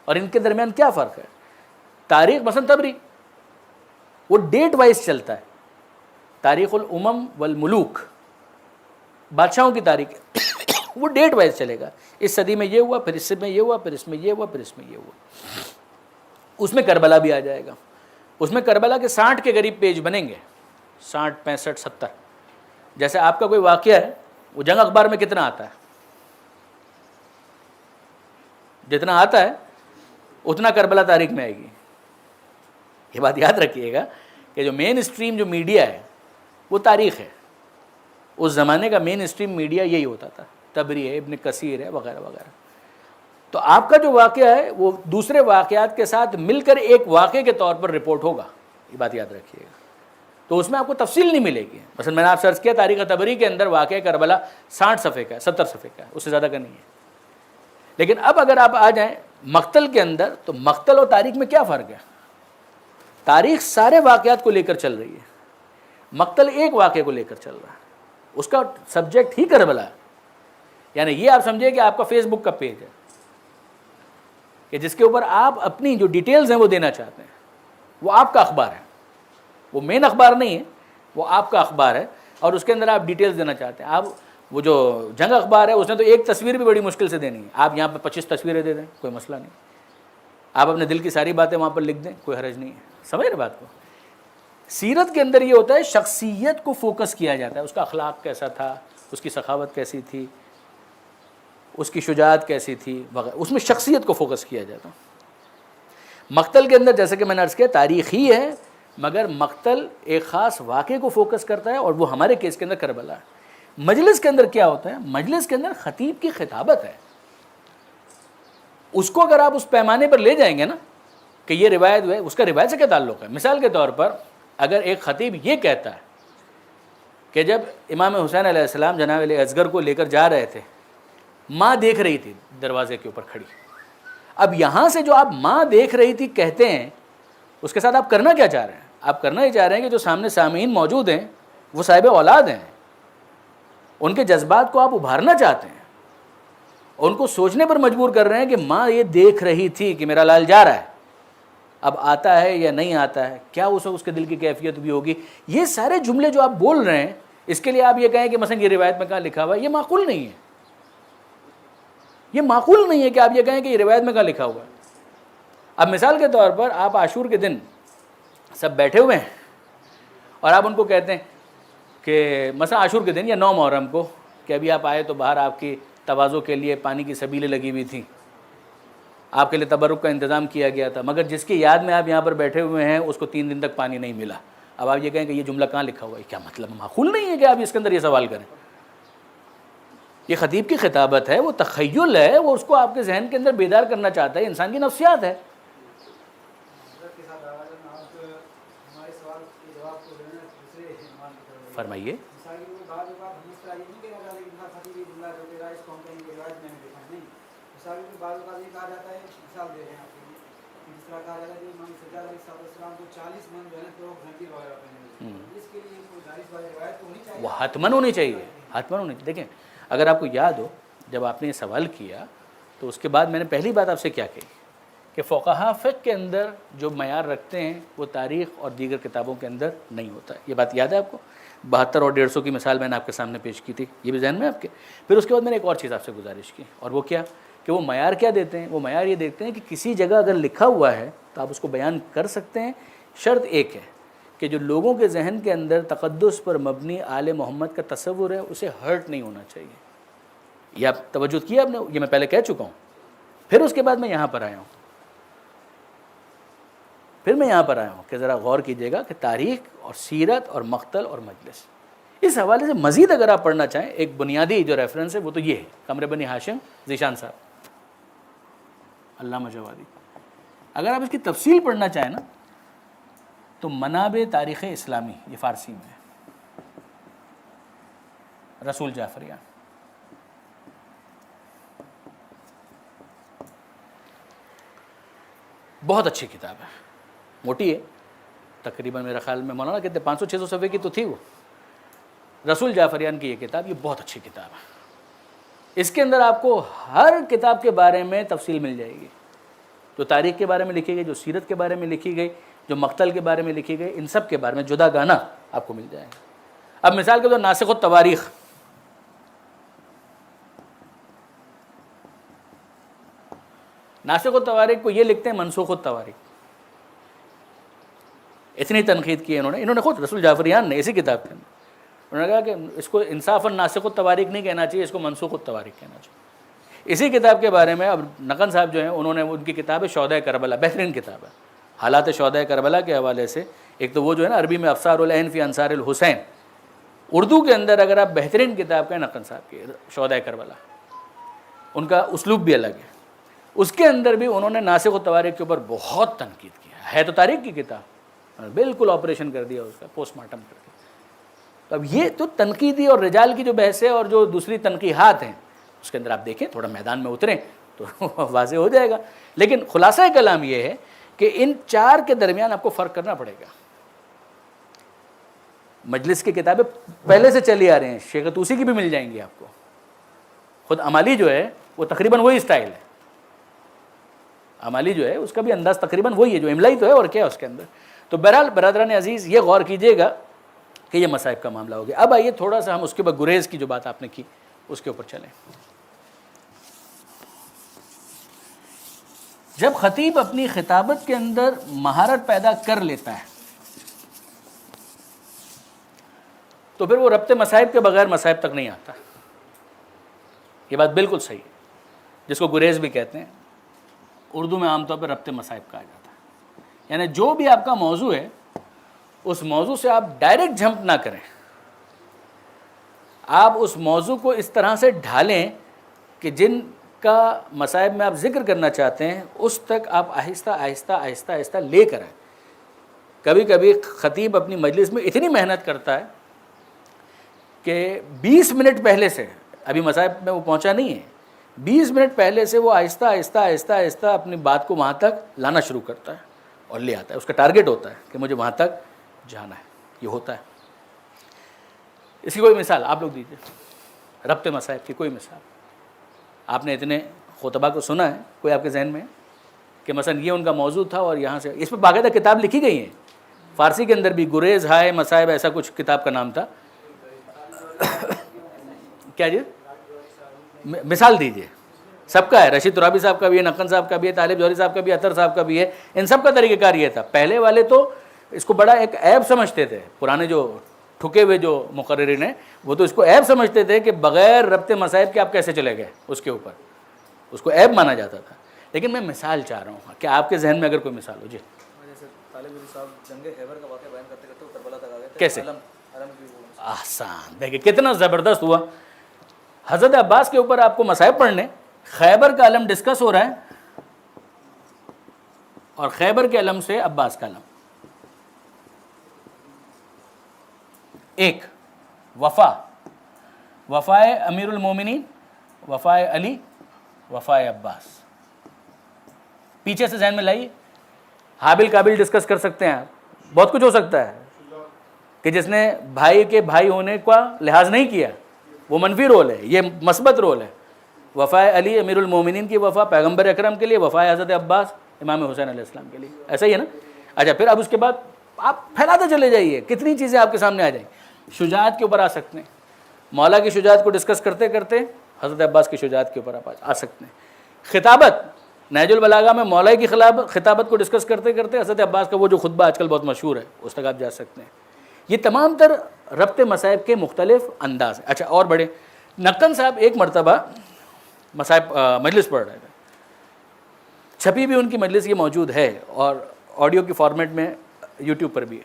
اور ان کے درمیان کیا فرق ہے؟ تاریخ مثلا تبری وہ ڈیٹ وائز چلتا ہے، تاریخ الامم والملوک بادشاہوں کی تاریخ وہ ڈیٹ وائز چلے گا، اس صدی میں یہ ہوا، پھر اس میں یہ ہوا، پھر اس میں یہ ہوا، پھر اس میں یہ ہوا۔ اس میں کربلا بھی آ جائے گا، اس میں کربلا کے 60 کے قریب پیج بنیں گے، 60 65 70۔ جیسے آپ کا کوئی واقعہ ہے، وہ جنگ اخبار میں کتنا آتا ہے؟ جتنا آتا ہے اتنا کربلا تاریخ میں آئے گی۔ یہ بات یاد رکھیے گا کہ جو مین اسٹریم جو میڈیا ہے وہ تاریخ ہے، اس زمانے کا مین اسٹریم میڈیا یہی ہوتا تھا، تبری ہے، ابن کثیر ہے، وغیرہ وغیرہ۔ تو آپ کا جو واقعہ ہے وہ دوسرے واقعات کے ساتھ مل کر ایک واقعے کے طور پر رپورٹ ہوگا، یہ بات یاد رکھیے گا۔ تو اس میں آپ کو تفصیل نہیں ملے گی۔ مثلا میں نے آپ سرچ کیا تاریخ تبری کے اندر واقعہ کربلا 60 صفحے کا ہے، 70 صفحے کا ہے، اس سے زیادہ کا نہیں ہے۔ لیکن اب اگر آپ آ جائیں مقتل کے اندر، تو مقتل اور تاریخ میں کیا فرق ہے؟ تاریخ سارے واقعات کو لے کر چل رہی ہے، مقتل ایک واقعے کو لے کر چل رہا ہے، اس کا سبجیکٹ ہی کربلا ہے۔ یعنی یہ آپ سمجھے کہ آپ کا فیس بک کا پیج ہے کہ جس کے اوپر آپ اپنی جو ڈیٹیلز ہیں وہ دینا چاہتے ہیں، وہ آپ کا اخبار ہے، وہ مین اخبار نہیں ہے، وہ آپ کا اخبار ہے، اور اس کے اندر آپ ڈیٹیلز دینا چاہتے ہیں۔ آپ وہ جو جنگ اخبار ہے اس نے تو ایک تصویر بھی بڑی مشکل سے دینی ہے، آپ یہاں پہ 25 تصویریں دے دیں، کوئی مسئلہ نہیں، آپ اپنے دل کی ساری باتیں وہاں پر لکھ دیں، کوئی حرج نہیں ہے۔ سمجھ رہے بات کو؟ سیرت کے اندر یہ ہوتا ہے شخصیت کو فوکس کیا جاتا ہے، اس کا اخلاق کیسا تھا، اس کی سخاوت کیسی تھی، اس کی شجاعت کیسی تھی وغیرہ، اس میں شخصیت کو فوکس کیا جاتا ہے۔ مقتل کے اندر جیسے کہ میں نے عرض کیا تاریخ ہی ہے، مگر مقتل ایک خاص واقعے کو فوکس کرتا ہے، اور وہ ہمارے کیس کے اندر کربلا ہے۔ مجلس کے اندر کیا ہوتا ہے؟ مجلس کے اندر خطیب کی خطابت ہے، اس کو اگر آپ اس پیمانے پر لے جائیں گے نا کہ یہ روایت ہے، اس کا روایت سے کیا تعلق ہے؟ مثال کے طور پر اگر ایک خطیب یہ کہتا ہے کہ جب امام حسین علیہ السلام جناب علی اصغر کو لے کر جا رہے تھے، ماں دیکھ رہی تھی دروازے کے اوپر کھڑی، اب یہاں سے جو آپ ماں دیکھ رہی تھی کہتے ہیں، اس کے ساتھ آپ کرنا کیا چاہ رہے ہیں؟ آپ کرنا یہ چاہ رہے ہیں کہ جو سامنے سامعین موجود ہیں وہ صاحب اولاد ہیں، ان کے جذبات کو آپ ابھارنا چاہتے ہیں، ان کو سوچنے پر مجبور کر رہے ہیں کہ ماں یہ دیکھ رہی تھی کہ میرا لال جا رہا ہے، اب آتا ہے یا نہیں آتا ہے، کیا اس کے دل کی کیفیت بھی ہوگی۔ یہ سارے جملے جو آپ بول رہے ہیں، اس کے لیے آپ یہ کہیں کہ مثلا یہ روایت میں کہاں لکھا ہوا ہے، یہ معقول نہیں ہے، یہ معقول نہیں ہے کہ آپ یہ کہیں کہ یہ روایت میں کہاں لکھا ہوا ہے۔ اب مثال کے طور پر آپ عاشور کے دن سب بیٹھے ہوئے ہیں اور آپ ان کو کہتے ہیں کہ مثلا عاشور کے دن یا 9 محرم کو کہ ابھی آپ آئے تو باہر آپ کی تواضع کے لیے پانی کی سبیلیں لگی ہوئی تھیں، آپ کے لیے تبرک کا انتظام کیا گیا تھا، مگر جس کی یاد میں آپ یہاں پر بیٹھے ہوئے ہیں اس کو 3 دن تک پانی نہیں ملا۔ اب آپ یہ کہیں کہ یہ جملہ کہاں لکھا ہوا ہے، کیا مطلب؟ معقول نہیں ہے کہ آپ اس کے اندر یہ سوال کریں۔ یہ خطیب کی خطابت ہے، وہ تخیل ہے، وہ اس کو آپ کے ذہن کے اندر بیدار کرنا چاہتا ہے، انسان کی نفسیات ہے۔ فرمائیے۔ وہ حتماً ہونی چاہیے، حتماً ہونی چاہیے۔ دیکھیں اگر آپ کو یاد ہو جب آپ نے یہ سوال کیا تو اس کے بعد میں نے پہلی بات آپ سے کیا کہی کہ فقہاء فقہ کے اندر جو معیار رکھتے ہیں وہ تاریخ اور دیگر کتابوں کے اندر نہیں ہوتا ہے۔ یہ بات یاد ہے آپ کو؟ 72 اور 150 کی مثال میں نے آپ کے سامنے پیش کی تھی، یہ بھی ذہن میں آپ کے۔ پھر اس کے بعد میں نے ایک اور چیز آپ سے گزارش کی، اور وہ کیا کہ وہ معیار کیا دیتے ہیں؟ وہ معیار یہ دیکھتے ہیں کہ کسی جگہ اگر لکھا ہوا ہے تو آپ اس کو بیان کر سکتے ہیں، شرط ایک ہے کہ جو لوگوں کے ذہن کے اندر تقدس پر مبنی آل محمد کا تصور ہے اسے ہرٹ نہیں ہونا چاہیے۔ یہ آپ توجہ کیا آپ نے، یہ میں پہلے کہہ چکا ہوں۔ پھر اس کے بعد میں یہاں پر آیا ہوں، کہ ذرا غور کیجئے گا کہ تاریخ اور سیرت اور مقتل اور مجلس، اس حوالے سے مزید اگر آپ پڑھنا چاہیں ایک بنیادی جو ریفرنس ہے وہ تو یہ ہے قمر بنی ہاشم ذیشان صاحب، علامہ جوادی۔ اگر آپ اس کی تفصیل پڑھنا چاہیں نا تو منابع تاریخ اسلامی، یہ فارسی میں ہے، رسول جعفریان، بہت اچھی کتاب ہے، موٹی ہے تقریباً، میرا خیال میں مولانا کہتے 500-600 صفحے کی تو تھی وہ، رسول جعفریان کی یہ کتاب، یہ بہت اچھی کتاب ہے. اس کے اندر آپ کو ہر کتاب کے بارے میں تفصیل مل جائے گی، جو تاریخ کے بارے میں لکھی گئی، جو سیرت کے بارے میں لکھی گئی، جو مقتل کے بارے میں لکھی گئی، ان سب کے بارے میں جدا گانا آپ کو مل جائے گا. اب مثال کے طور ناسخ التواریخ، ناسخ التواریخ کو یہ لکھتے ہیں منسوخ التواریخ. اتنی تنقید کی ہے انہوں نے خود رسول جعفریان نے اسی کتاب کے اندر. انہوں نے کہا کہ اس کو انصافاً ناسخ التواریخ نہیں کہنا چاہیے، اس کو منسوخ التواریخ کہنا چاہیے. اسی کتاب کے بارے میں اب نقن صاحب جو ہیں انہوں نے ان کی کتاب ہے شہدائے کربلا، بہترین کتاب ہے حالات شہدائے کربلا کے حوالے سے. ایک تو وہ جو ہے نا عربی میں افسار العین فی انصار الحسین، اردو کے اندر اگر آپ بہترین کتاب کہیں نقن صاحب کی شہدائے کربلا، ان کا اسلوب بھی الگ ہے. اس کے اندر بھی انہوں نے ناسخ التواریخ کے اوپر بہت تنقید کیا ہے تو تاریخ کی کتاب بالکل آپریشن کر دیا اس کا، پوسٹ مارٹم کر دیا. تو اب یہ تو تنقیدی اور رجال کی جو بحث ہے اور جو دوسری تنقیحات ہیں اس کے اندر آپ دیکھیں، تھوڑا میدان میں اتریں تو واضح ہو جائے گا. لیکن خلاصہ کلام یہ ہے کہ ان چار کے درمیان آپ کو فرق کرنا پڑے گا. مجلس کی کتابیں پہلے سے چلی آ رہی ہیں، شیخ طوسی کی بھی مل جائیں گی آپ کو. خود امالی جو ہے وہ تقریباً وہی اسٹائل ہے، امالی جو ہے اس کا بھی انداز تقریباً وہی ہے، جو املائی تو ہے اور کیا ہے اس کے اندر. تو بہرحال برادران عزیز یہ غور کیجئے گا کہ یہ مصائب کا معاملہ ہو گیا. اب آئیے تھوڑا سا ہم اس کے بعد گریز کی جو بات آپ نے کی اس کے اوپر چلیں. جب خطیب اپنی خطابت کے اندر مہارت پیدا کر لیتا ہے تو پھر وہ ربط مصائب کے بغیر مصائب تک نہیں آتا. یہ بات بالکل صحیح ہے، جس کو گریز بھی کہتے ہیں، اردو میں عام طور پر ربط مصائب کہا جاتا ہے. یعنی جو بھی آپ کا موضوع ہے اس موضوع سے آپ ڈائریکٹ جھمپ نہ کریں، آپ اس موضوع کو اس طرح سے ڈھالیں کہ جن کا مصائب میں آپ ذکر کرنا چاہتے ہیں اس تک آپ آہستہ آہستہ آہستہ آہستہ لے کر آئیں. کبھی کبھی خطیب اپنی مجلس میں اتنی محنت کرتا ہے کہ 20 منٹ پہلے سے، ابھی مصائب میں وہ پہنچا نہیں ہے، 20 منٹ پہلے سے وہ آہستہ آہستہ آہستہ آہستہ اپنی بات کو وہاں تک لانا شروع کرتا ہے اور لے آتا ہے. اس کا ٹارگٹ ہوتا ہے کہ مجھے وہاں تک جانا ہے. یہ ہوتا ہے. اس کی کوئی مثال آپ لوگ دیجیے، ربط مصائب کی کوئی مثال. آپ نے اتنے خطبہ کو سنا ہے، کوئی آپ کے ذہن میں کہ مثلا یہ ان کا موضوع تھا اور یہاں سے اس پہ باقاعدہ کتاب لکھی گئی ہیں فارسی کے اندر بھی، گریز ہائے مصائب ایسا کچھ کتاب کا نام تھا. کیا جی مثال دیجیے. سب کا ہے، رشید ترابی صاحب کا بھی ہے، نقن صاحب کا بھی ہے، طالب جوہری صاحب کا بھی ہے، اطہر صاحب کا بھی ہے. ان سب کا طریقہ کار یہ تھا. پہلے والے تو اس کو بڑا ایک عیب سمجھتے تھے، پرانے جو ٹھکے ہوئے جو مقررین ہیں وہ تو اس کو عیب سمجھتے تھے کہ بغیر ربط مصائب کے آپ کیسے چلے گئے اس کے اوپر، اس کو عیب مانا جاتا تھا. لیکن میں مثال چاہ رہا ہوں کہ آپ کے ذہن میں اگر کوئی مثال ہو. جی جیسے طالب علم صاحب جنگ خیبر کا واقعہ بیان کرتے کرتے کربلا تک آ گئے تھے. کیسے؟ علم کی وہ آسان دیکھیں کتنا زبردست ہوا. حضرت عباس کے اوپر آپ کو مصائب پڑھنے، خیبر کا علم ڈسکس ہو رہا ہے اور خیبر کے علم سے عباس کا علم. ایک وفائے امیر المومنین، وفائے علی، وفائے عباس. پیچھے سے ذہن میں لائیے. حابل قابل ڈسکس کر سکتے ہیں آپ، بہت کچھ ہو سکتا ہے کہ جس نے بھائی کے بھائی ہونے کا لحاظ نہیں کیا، وہ منفی رول ہے، یہ مثبت رول ہے. وفائے علی امیر المومنین کی وفا پیغمبر اکرم کے لیے، وفائے حضرت عباس امام حسین علیہ السلام کے لیے. ایسا ہی ہے نا؟ اچھا پھر اب اس کے بعد آپ پھیلاتے چلے جائیے، کتنی چیزیں آپ کے سامنے آ جائیں. شجاعت کے اوپر آ سکتے ہیں، مولا کی شجاعت کو ڈسکس کرتے کرتے حضرت عباس کی شجاعت کے اوپر آپ آ سکتے ہیں. خطابت، نہج البلاغہ میں مولا کی خطابت کو ڈسکس کرتے کرتے حضرت عباس کا وہ جو خطبہ آج کل بہت مشہور ہے اس تک آپ جا سکتے ہیں. یہ تمام تر ربط مصائب کے مختلف انداز ہیں. اچھا اور بڑے نقن صاحب ایک مرتبہ مصائب مجلس پڑھ رہے تھے، چھپی بھی ان کی مجلس یہ موجود ہے اور آڈیو کی فارمیٹ میں یوٹیوب پر بھی ہے.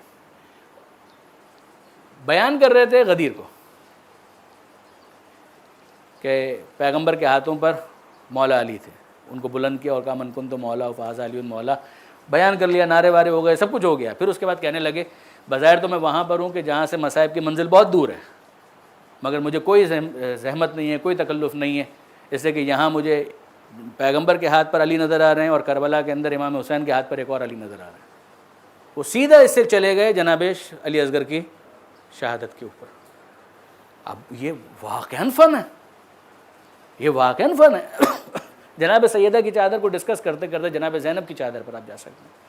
بیان کر رہے تھے غدیر کو کہ پیغمبر کے ہاتھوں پر مولا علی تھے، ان کو بلند کیا اور کہا من کنت مولا فہذا علی مولا. بیان کر لیا، نعرے وارے ہو گئے، سب کچھ ہو گیا. پھر اس کے بعد کہنے لگے بظاہر تو میں وہاں پر ہوں کہ جہاں سے مصائب کی منزل بہت دور ہے، مگر مجھے کوئی زحمت نہیں ہے، کوئی تکلف نہیں ہے، اس لیے کہ یہاں مجھے پیغمبر کے ہاتھ پر علی نظر آ رہے ہیں اور کربلا کے اندر امام حسین کے ہاتھ پر ایک اور علی نظر آ رہے ہیں. وہ سیدھا اس سے چلے گئے جناب علی اصغر کی شہادت کے اوپر. اب یہ واقعاً فن ہے، یہ واقعاً فن ہے۔ جناب سیدہ کی چادر کو ڈسکس کرتے کرتے جناب زینب کی چادر پر آپ جا سکتے ہیں۔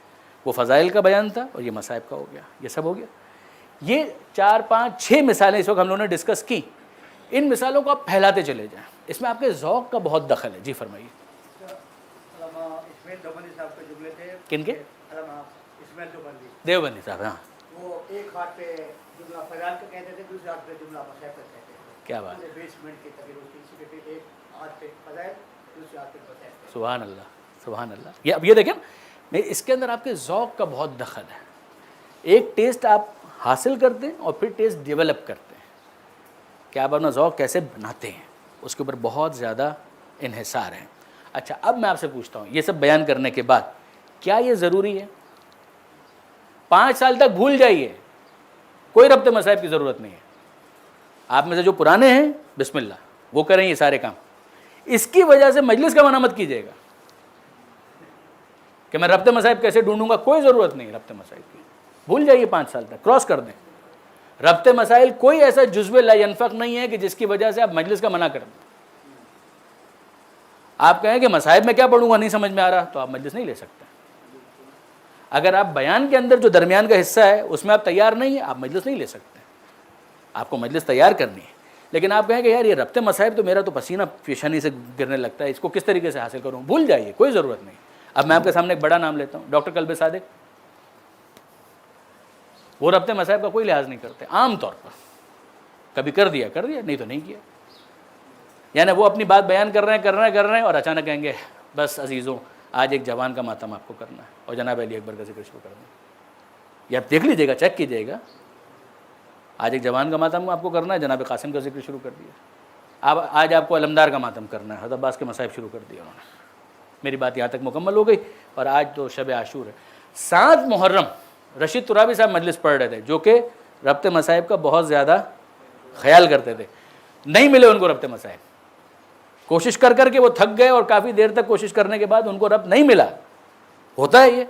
وہ فضائل کا بیان تھا اور یہ مصائب کا ہو گیا، یہ سب ہو گیا۔ یہ 4 5 6 مثالیں اس وقت ہم لوگوں نے ڈسکس کی، ان مثالوں کو آپ پھیلاتے چلے جائیں، اس میں آپ کے ذوق کا بہت دخل ہے۔ جی فرمائیے۔ علامہ اسماعیل دیوبندی صاحب کے جملے تھے، کن کے؟ علامہ اسماعیل دیوبندی، دیوبندی صاحب، ہاں وہ ایک ہاتھ پہ جملہ فضائل کا کہتے تھے، دوسرے ہاتھ پہ جملہ مصائب کا کہتے تھے۔ کیا بات ہے، بیسمنٹ کی تقریر ہوتی ہے، اسی پہ ایک ہاتھ پہ فضائل، دوسرے ہاتھ پہ مصائب۔ سبحان اللہ، سبحان اللہ۔ یہ اب یہ دیکھیں اس کے اندر آپ کے ذوق کا بہت دخل ہے۔ ایک ٹیسٹ آپ حاصل کرتے ہیں اور پھر ٹیسٹ ڈیولپ کرتے ہیں کہ آپ اپنا ذوق کیسے بناتے ہیں، اس کے اوپر بہت زیادہ انحصار ہے۔ اچھا اب میں آپ سے پوچھتا ہوں، یہ سب بیان کرنے کے بعد کیا یہ ضروری ہے؟ 5 سال تک بھول جائیے، کوئی ربط مصائب کی ضرورت نہیں ہے۔ آپ میں سے جو پرانے ہیں بسم اللہ وہ کریں یہ سارے کام، اس کی وجہ سے مجلس کا منع مت کیجیے گا کہ میں ربط مصائب کیسے ڈھونڈوں گا، کوئی ضرورت نہیں ربط مصائب کی، بھول جائیے 5 سال تک، کراس کر دیں۔ ربط مسائل کوئی ایسا جزو لا ینفق نہیں ہے کہ جس کی وجہ سے آپ مجلس کا منع کر دیں۔ آپ کہیں کہ مصائب میں کیا پڑھوں گا، نہیں سمجھ میں آ رہا، تو آپ مجلس نہیں لے سکتے۔ اگر آپ بیان کے اندر جو درمیان کا حصہ ہے اس میں آپ تیار نہیں ہیں، آپ مجلس نہیں لے سکتے۔ آپ کو مجلس تیار کرنی ہے، لیکن آپ کہیں کہ یار یہ ربط مصائب تو میرا تو پسینہ پیشانی سے گرنے لگتا ہے، اس کو کس طریقے سے حاصل کروں، بھول جائیے، کوئی ضرورت نہیں۔ اب میں آپ کے سامنے ایک بڑا نام لیتا ہوں، ڈاکٹر قلب صادق۔ وہ ربط مصائب کا کوئی لحاظ نہیں کرتے، عام طور پر کبھی کر دیا نہیں تو نہیں کیا۔ یعنی وہ اپنی بات بیان کر رہے ہیں اور اچانک کہیں گے بس عزیزوں آج ایک جوان کا ماتم آپ کو کرنا ہے اور جناب علی اکبر کا ذکر شروع کر دیں۔ یہ آپ دیکھ لیجیے گا، چیک کیجیے گا، آج ایک جوان کا ماتم آپ کو کرنا ہے، جناب قاسم کا ذکر شروع کر دیا۔ آج آپ کو علمدار کا ماتم کرنا ہے، حضرت عباس کے مصائب شروع کر دیا انہوں نے۔ میری بات یہاں تک مکمل ہو گئی، اور آج تو شب عاشور ہے۔ 7 محرم رشید ترابی صاحب مجلس پڑھ رہے تھے، جو کہ ربط مصائب کا بہت زیادہ خیال کرتے تھے، نہیں ملے ان کو ربط مصائب، کوشش کر کے وہ تھک گئے اور کافی دیر تک کوشش کرنے کے بعد ان کو ربط نہیں ملا، ہوتا ہے یہ۔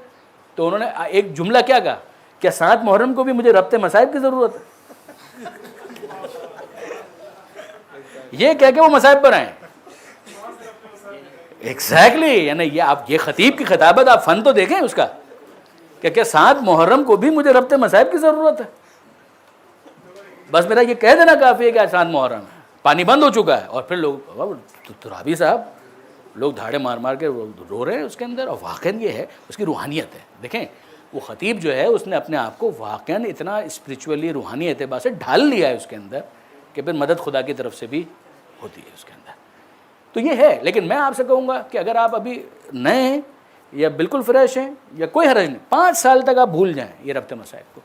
تو انہوں نے ایک جملہ کیا کہا، کیا 7 محرم کو بھی مجھے ربط مصائب کی ضرورت ہے؟ یہ کہہ کے وہ مصائب پر آئیں۔ ایگزیکٹلی، یعنی یہ آپ یہ خطیب کی خطابت، آپ فن تو دیکھیں اس کا، کہ 7 محرم کو بھی مجھے ربط مصائب کی ضرورت ہے؟ بس میرا یہ کہہ دینا کافی ہے کہ آج 7 محرم ہے، پانی بند ہو چکا ہے، اور پھر لوگ ترابی صاحب لوگ دھاڑے مار کے رو رہے ہیں اس کے اندر، اور واقعاً یہ ہے اس کی روحانیت ہے۔ دیکھیں وہ خطیب جو ہے اس نے اپنے آپ کو واقعاً اتنا اسپریچولی روحانی اعتبار سے ڈھال لیا ہے اس کے اندر کہ پھر مدد خدا کی طرف سے بھی ہوتی ہے اس کے اندر۔ تو یہ ہے، لیکن میں آپ سے کہوں گا کہ اگر آپ ابھی نئے ہیں یا بالکل فریش ہیں یا کوئی حرج نہیں، 5 سال تک آپ بھول جائیں یہ ربط مصائب کو۔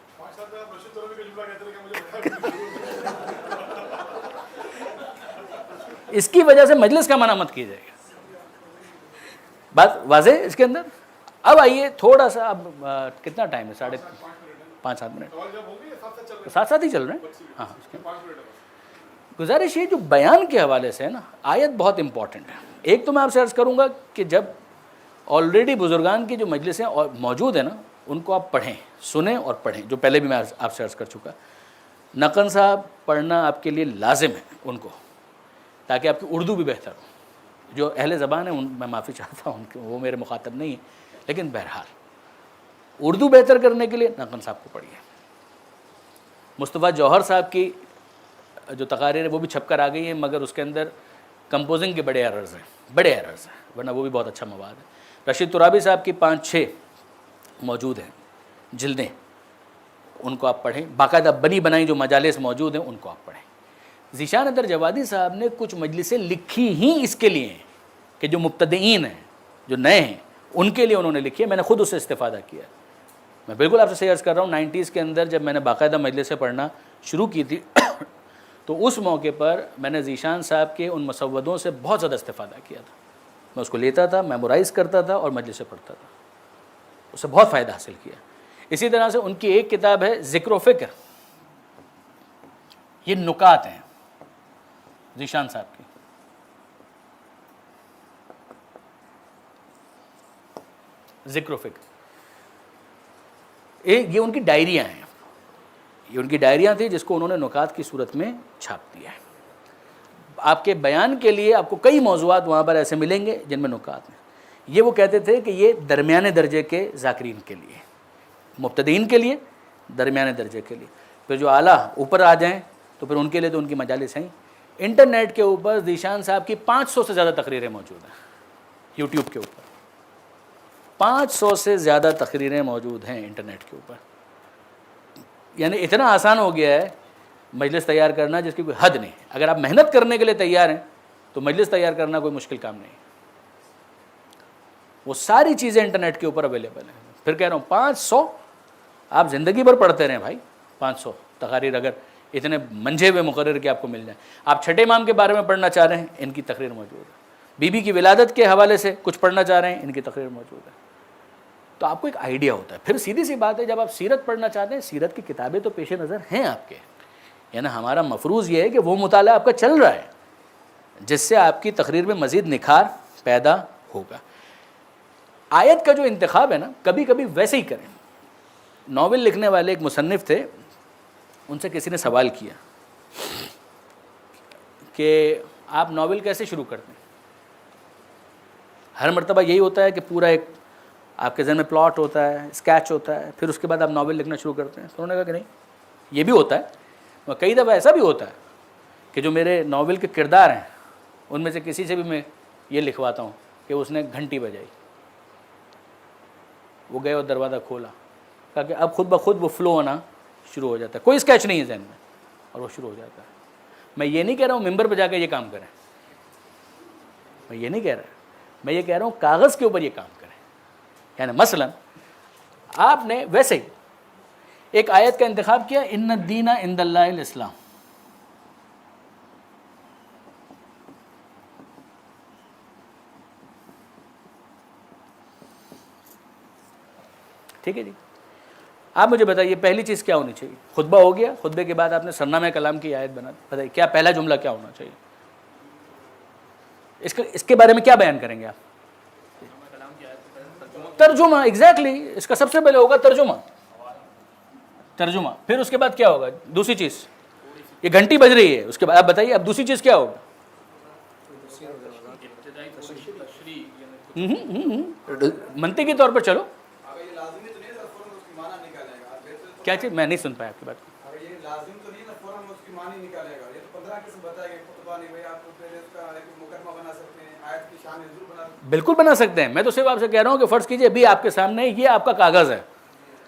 اس کی وجہ سے مجلس کا منع مت کیجیے گا، بات واضح اس کے اندر۔ اب آئیے تھوڑا سا، اب کتنا ٹائم ہے، 5.5-7 منٹ، ساتھ ہی چل رہے ہیں، ہاں۔ گزارش یہ جو بیان کے حوالے سے ہے نا، آیت بہت امپورٹنٹ ہے۔ ایک تو میں آپ سے عرض کروں گا کہ جب آلریڈی بزرگان کی جو مجلسیں موجود ہیں نا، ان کو آپ پڑھیں، سنیں اور پڑھیں، جو پہلے بھی میں آپ سے عرض کر چکا۔ نقن صاحب پڑھنا آپ کے لیے لازم ہے ان کو، تاکہ آپ کی اردو بھی بہتر ہو۔ جو اہل زبان ہیں میں معافی چاہتا ہوں، وہ میرے مخاطب نہیں ہیں، لیکن بہرحال اردو بہتر کرنے کے لیے نقن صاحب کو پڑھیے۔ مصطفیٰ جوہر صاحب کی جو تقاریر ہے وہ بھی چھپ کر آ گئی ہیں، مگر اس کے اندر کمپوزنگ کے بڑے ایررز ہیں، ورنہ وہ بھی بہت اچھا مواد ہے۔ رشید ترابی صاحب کی 5-6 موجود ہیں جلدیں، ان کو آپ پڑھیں، باقاعدہ بنی بنائی جو مجالس موجود ہیں ان کو آپ پڑھیں۔ ذیشان ادر جوادی صاحب نے کچھ مجلسیں لکھی ہی اس کے لیے ہیں کہ جو مبتدئین ہیں، جو نئے ہیں، ان کے لیے انہوں نے لکھی ہے، میں نے خود اس سے استفادہ کیا۔ میں بالکل آپ سے صحیح عرض کر رہا ہوں، 90s کے اندر جب میں نے باقاعدہ مجلسیں پڑھنا شروع کی تھی تو اس موقع پر میں نے ذیشان صاحب کے ان مسودوں سے بہت زیادہ استفادہ کیا تھا۔ میں اس کو لیتا تھا، میمورائز کرتا تھا اور مجلسیں پڑھتا تھا، اس سے بہت فائدہ حاصل کیا۔ اسی طرح سے ان کی ایک کتاب ہے ذکر و فکر، یہ نکات ہیں ذیشان صاحب کی۔ ذکر و فکر یہ ان کی ڈائریاں ہیں، یہ ان کی ڈائریاں تھیں جس کو انہوں نے نکات کی صورت میں چھاپ دیا ہے. آپ کے بیان کے لیے آپ کو کئی موضوعات وہاں پر ایسے ملیں گے جن میں نکات ہیں. یہ وہ کہتے تھے کہ یہ درمیانے درجے کے ذاکرین کے لیے، مبتدئین کے لیے، درمیانے درجے کے لیے. پھر جو اعلیٰ اوپر آ جائیں تو پھر ان کے لیے تو ان کی مجالس ہیں. انٹرنیٹ کے اوپر ذیشان صاحب کی 500 سے زیادہ تقریریں موجود ہیں. یوٹیوب کے اوپر 500 سے زیادہ تقریریں موجود ہیں انٹرنیٹ کے اوپر. یعنی اتنا آسان ہو گیا ہے مجلس تیار کرنا جس کی کوئی حد نہیں. اگر آپ محنت کرنے کے لیے تیار ہیں تو مجلس تیار کرنا کوئی مشکل کام نہیں. وہ ساری چیزیں انٹرنیٹ کے اوپر اویلیبل ہیں. پھر کہہ رہا ہوں 500 آپ زندگی بھر پڑھتے رہیں بھائی. 500 تقاریر اگر اتنے منجھے ہوئے مقرر کے آپ کو مل جائیں. آپ چھٹے امام کے بارے میں پڑھنا چاہ رہے ہیں، ان کی تقریر موجود ہے. بی بی کی ولادت کے حوالے سے کچھ پڑھنا چاہ رہے ہیں، ان کی تقریر موجود ہے. تو آپ کو ایک آئیڈیا ہوتا ہے. پھر سیدھی سی بات ہے، جب آپ سیرت پڑھنا چاہتے ہیں، سیرت کی کتابیں تو پیش نظر ہیں آپ کے. یعنی ہمارا مفروض یہ ہے کہ وہ مطالعہ آپ کا چل رہا ہے جس سے آپ کی تقریر میں مزید نکھار پیدا ہوگا. آیت کا جو انتخاب ہے نا، کبھی کبھی ویسے ہی کریں. ناول لکھنے والے ایک مصنف تھے، ان سے کسی نے سوال کیا کہ آپ ناول کیسے شروع کرتے ہیں؟ ہر مرتبہ یہی ہوتا ہے کہ پورا ایک آپ کے ذہن میں پلاٹ ہوتا ہے، اسکیچ ہوتا ہے، پھر اس کے بعد آپ ناول لکھنا شروع کرتے ہیں؟ تو انہوں نے کہا کہ نہیں، یہ بھی ہوتا ہے. کئی دفعہ ایسا بھی ہوتا ہے کہ جو میرے ناول کے کردار ہیں ان میں سے کسی سے بھی میں یہ لکھواتا ہوں کہ اس نے گھنٹی بجائی، وہ گئے اور دروازہ کھولا، کہا کہ اب خود بخود وہ فلو ہونا شروع ہو جاتا ہے. کوئی اسکیچ نہیں ہے ذہن میں اور وہ شروع ہو جاتا ہے. میں یہ نہیں کہہ رہا ہوں ممبر پہ جا کے یہ کام کریں، میں یہ نہیں کہہ رہا، میں یہ کہہ رہا ہوں کاغذ کے اوپر یہ کام کریں. یعنی مثلا آپ نے ویسے ہی ایک آیت کا انتخاب کیا، ان الدین عند اللہ الاسلام. ٹھیک ہے جی، آپ مجھے بتائیے پہلی چیز کیا ہونی چاہیے؟ خطبہ ہو گیا، خطبے کے بعد آپ نے سرنامہ کلام کی آیت بنا دی. بتائیے کیا پہلا جملہ کیا ہونا چاہیے؟ اس کے بارے میں کیا بیان کریں گے آپ؟ ترجمہ. ایگزیکٹلی، اس کا سب سے پہلے ہوگا ترجمہ. ترجمہ. پھر اس کے بعد کیا ہوگا؟ دوسری چیز، یہ گھنٹی بج رہی ہے، اس کے بعد آپ بتائیے اب دوسری چیز کیا ہوگا؟ منطقی طور پر چلو، کیا چیز؟ میں نہیں سن پایا آپ کی بات. بالکل بنا سکتے ہیں. میں تو صرف آپ سے کہہ رہا ہوں کہ فرض کیجئے ابھی آپ کے سامنے یہ آپ کا کاغذ ہے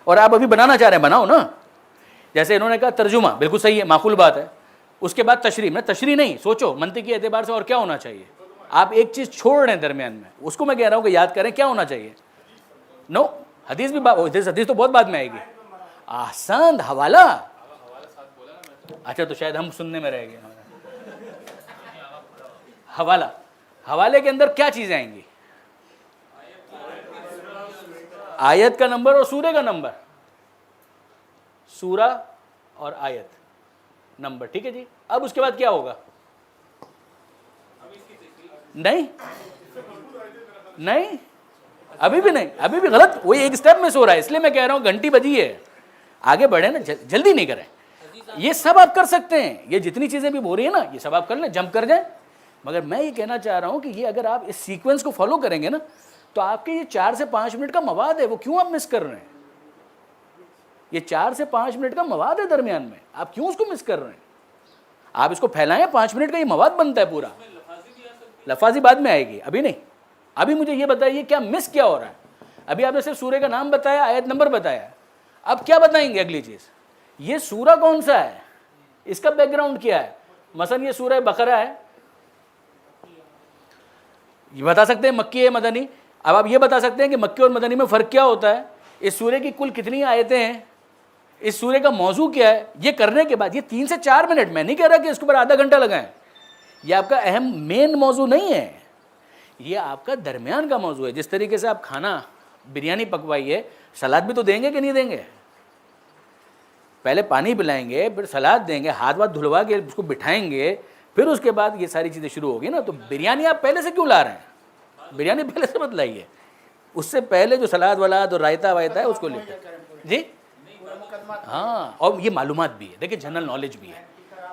اور آپ ابھی بنانا چاہ رہے ہیں، بناؤ نا. جیسے انہوں نے کہا ترجمہ، بالکل صحیح ہے، معقول بات ہے. اس کے بعد تشریح. میں تشریح نہیں، سوچو منطقی اعتبار سے اور کیا ہونا چاہیے. آپ ایک چیز چھوڑ رہے ہیں درمیان میں، اس کو میں کہہ رہا ہوں کہ یاد کریں کیا ہونا چاہیے. نو حدیث بھی حدیث تو بہت بعد میں آئے گی. احسن، حوالہ. اچھا تو شاید ہم سننے میں رہ گئے. حوالہ. حوالے کے اندر کیا چیزیں آئیں گی؟ آیت کا نمبر اور سورے کا نمبر. سورہ اور آیت نمبر. ٹھیک ہے جی. اب اس کے بعد کیا ہوگا؟ نہیں نہیں، ابھی بھی نہیں، ابھی بھی غلط. وہی ایک سٹیپ میں سو رہا ہے، اس لیے میں کہہ رہا ہوں گھنٹی بجی ہے، آگے بڑھیں نا، جلدی نہیں کریں. یہ سب آپ کر سکتے ہیں، یہ جتنی چیزیں بھی ہو رہی ہیں نا یہ سب آپ کر لیں، جمپ کر جائیں. مگر میں یہ کہنا چاہ رہا ہوں کہ یہ اگر آپ اس سیکوینس کو فالو کریں گے نا تو آپ کے یہ 4 سے 5 منٹ کا مواد ہے وہ کیوں آپ مس کر رہے ہیں؟ یہ 4 سے 5 منٹ کا مواد ہے درمیان میں، آپ کیوں اس کو مس کر رہے ہیں؟ آپ اس کو پھیلائیں، 5 منٹ کا یہ مواد بنتا ہے پورا. لفاظی بعد میں آئے گی، ابھی نہیں. ابھی مجھے یہ بتائیے کیا مس کیا ہو رہا ہے؟ ابھی آپ نے صرف سورہ کا نام بتایا، آیت نمبر بتایا، اب کیا بتائیں گے اگلی چیز؟ یہ سورہ کون سا ہے، اس کا بیک گراؤنڈ کیا ہے. مثلا یہ سورہ بقرہ ہے، یہ بتا سکتے ہیں مکی ہے مدنی. اب آپ یہ بتا سکتے ہیں کہ مکی اور مدنی میں فرق کیا ہوتا ہے، اس سورہ کی کل کتنی آیتیں ہیں، اس سورہ کا موضوع کیا ہے. یہ کرنے کے بعد یہ 3 سے 4 منٹ، میں نہیں کہہ رہا کہ اس کے اوپر آدھا گھنٹہ لگائیں، یہ آپ کا اہم مین موضوع نہیں ہے، یہ آپ کا درمیان کا موضوع ہے. جس طریقے سے آپ کھانا بریانی پکوائیے، سلاد بھی تو دیں گے کہ نہیں دیں گے؟ پہلے پانی پلائیں گے، پھر سلاد دیں گے، ہاتھ واتھ دھلوا کے اس کو بٹھائیں گے، پھر اس کے بعد یہ ساری چیزیں شروع ہوگی نا. تو بریانی آپ پہلے سے کیوں لا رہے ہیں؟ بریانی پہلے سے مت لائیے، اس سے پہلے جو سلاد ولاد اور رائتا وائتا ہے اس کو لے کے. جی ہاں اور یہ معلومات بھی ہے, دیکھیں جنرل نالج بھی ہے.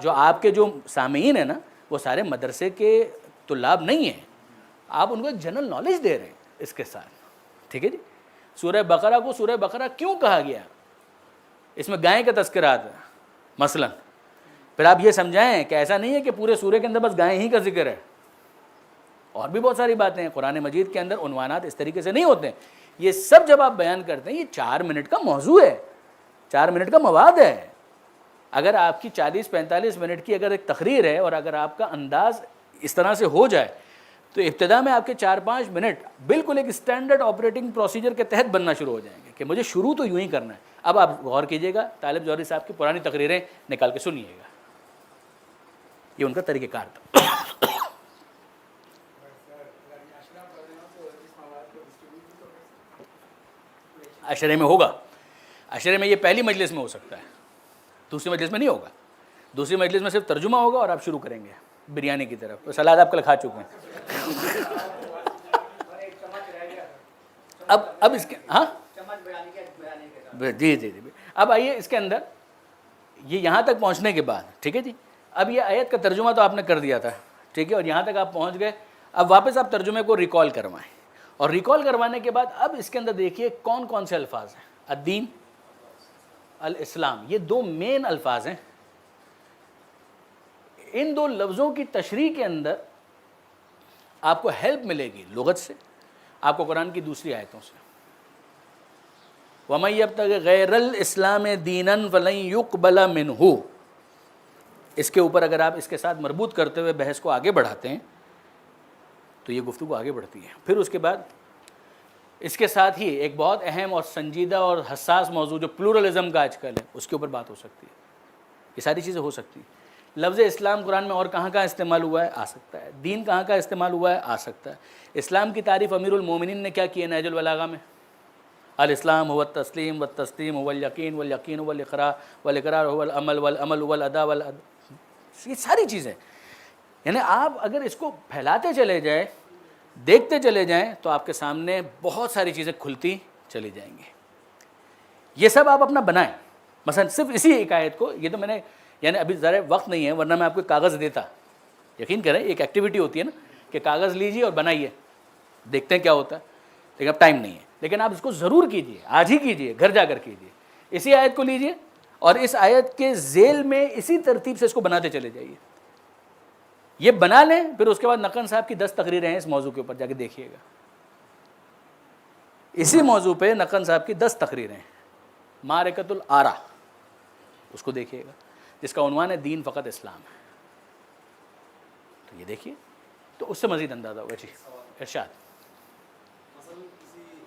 جو آپ کے جو سامعین ہیں نا وہ سارے مدرسے کے طلاب نہیں ہیں, آپ ان کو ایک جنرل نالج دے رہے ہیں اس کے ساتھ, ٹھیک ہے جی. سورہ بقرہ کو سورہ بقرہ کیوں کہا گیا؟ اس میں گائے کا تذکرہ آتا ہے مثلا. پھر آپ یہ سمجھائیں کہ ایسا نہیں ہے کہ پورے سورے کے اندر بس گائے ہی کا ذکر ہے, اور بھی بہت ساری باتیں ہیں. قرآن مجید کے اندر عنوانات اس طریقے سے نہیں ہوتے ہیں. یہ سب جب آپ بیان کرتے ہیں یہ 4 منٹ کا موضوع ہے, 4 منٹ کا مواد ہے. اگر آپ کی 40-45 منٹ کی اگر ایک تقریر ہے اور اگر آپ کا انداز اس طرح سے ہو جائے تو ابتدا میں آپ کے 4-5 منٹ بالکل ایک اسٹینڈرڈ آپریٹنگ پروسیجر کے تحت بننا شروع ہو جائیں گے کہ مجھے شروع تو یوں ہی کرنا ہے. اب آپ غور کیجئے گا, طالب جوہری صاحب کی پرانی تقریریں نکال کے سنیے گا, یہ ان کا طریقہ کار تھا. عشرے میں ہوگا, عشرے میں یہ پہلی مجلس میں ہو سکتا ہے, دوسری مجلس میں نہیں ہوگا. دوسری مجلس میں صرف ترجمہ ہوگا اور آپ شروع کریں گے بریانی کی طرف. تو سلاد آپ کل کھا چکے ہیں. اب اس کے ہاں جی جی جی اب آئیے اس کے اندر یہ یہاں تک پہنچنے کے بعد, ٹھیک ہے جی. اب یہ آیت کا ترجمہ تو آپ نے کر دیا تھا, ٹھیک ہے, اور یہاں تک آپ پہنچ گئے. اب واپس آپ ترجمے کو ریکال کروائیں, اور ریکال کروانے کے بعد اب اس کے اندر دیکھیے کون کون سے الفاظ ہیں. الدین, الاسلام, یہ 2 مین الفاظ ہیں. ان 2 لفظوں کی تشریح کے اندر آپ کو ہیلپ ملے گی لغت سے, آپ کو قرآن کی دوسری آیتوں سے. وَمَن يَبْتَغِ غَيْرَ الْإِسْلَامِ دِينًا فَلَن يُقْبَلَ مِنْهُ. اس کے اوپر اگر آپ اس کے ساتھ مربوط کرتے ہوئے بحث کو آگے بڑھاتے ہیں تو یہ گفتگو آگے بڑھتی ہے. پھر اس کے بعد اس کے ساتھ ہی ایک بہت اہم اور سنجیدہ اور حساس موضوع جو پلورلزم کا آج کل ہے اس کے اوپر بات ہو سکتی ہے. یہ ساری چیزیں ہو سکتی ہیں. لفظ اسلام قرآن میں اور کہاں کہاں استعمال ہوا ہے, آ سکتا ہے. دین کہاں کہاں استعمال ہوا ہے, آ سکتا ہے. اسلام کی تعریف امیر المومنین نے کیا کی ہے نہج البلاغہ میں؟ الاسلام هو التسلیم والتسلیم هو الیقین والیقین هو الاقرار والاقرار هو العمل والعمل هو الاداء یہ ساری چیزیں. یعنی آپ اگر اس کو پھیلاتے چلے جائیں, دیکھتے چلے جائیں تو آپ کے سامنے بہت ساری چیزیں کھلتی چلی جائیں گی. یہ سب آپ اپنا بنائیں. مثلا صرف اسی ایک آیت کو, یہ تو میں نے یعنی ابھی ذرا وقت نہیں ہے ورنہ میں آپ کو کاغذ دیتا. یقین کریں ایک ایکٹیویٹی ہوتی ہے نا کہ کاغذ لیجیے اور بنائیے, دیکھتے ہیں کیا ہوتا ہے, لیکن اب ٹائم نہیں ہے. لیکن آپ اس کو ضرور کیجیے, آج ہی کیجیے, گھر جا کر کیجیے. اسی آیت کو لیجیے اور اس آیت کے ذیل میں اسی ترتیب سے اس کو بناتے چلے جائیے. یہ بنا لیں, پھر اس کے بعد نقن صاحب کی 10 تقریریں ہیں اس موضوع کے اوپر, جا کے دیکھیے گا. اسی موضوع پہ نقن صاحب کی 10 تقریریں ہیں. معرکۃ الآراء اس کو دیکھیے گا, جس کا عنوان ہے دین فقط اسلام ہے. تو یہ دیکھیے تو اس سے مزید اندازہ ہوگا. جی ارشاد. مثلا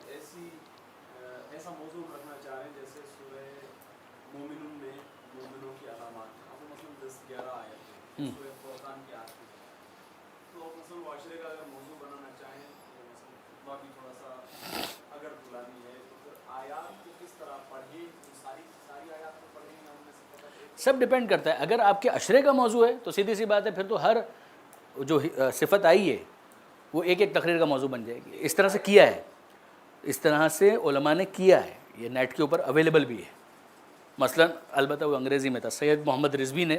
کسی ایسا موضوع رکھنا چاہ رہے ہیں جیسے سورہ مومنون میں مومنوں کی علامات, آپ مثلا 10-11 آیت ہیں سورہ فرقان کے آخر, تو مثلا معاشرے کا اگر موضوع بنانا چاہیں تو مثلا باقی تھوڑا سا اگر بلانی ہے تو پھر آیات کو کس طرح پڑھیں, ساری آیات کو پڑھیں یا ان میں سے فقط سب ڈپینڈ کرتا ہے. اگر آپ کے عشرے کا موضوع ہے تو سیدھی سی بات ہے, پھر تو ہر جو صفت آئی ہے وہ ایک ایک تقریر کا موضوع بن جائے گی. اس طرح سے کیا ہے, اس طرح سے علماء نے کیا ہے. یہ نیٹ کے اوپر اویلیبل بھی ہے. مثلا البتہ وہ انگریزی میں تھا. سید محمد رضوی نے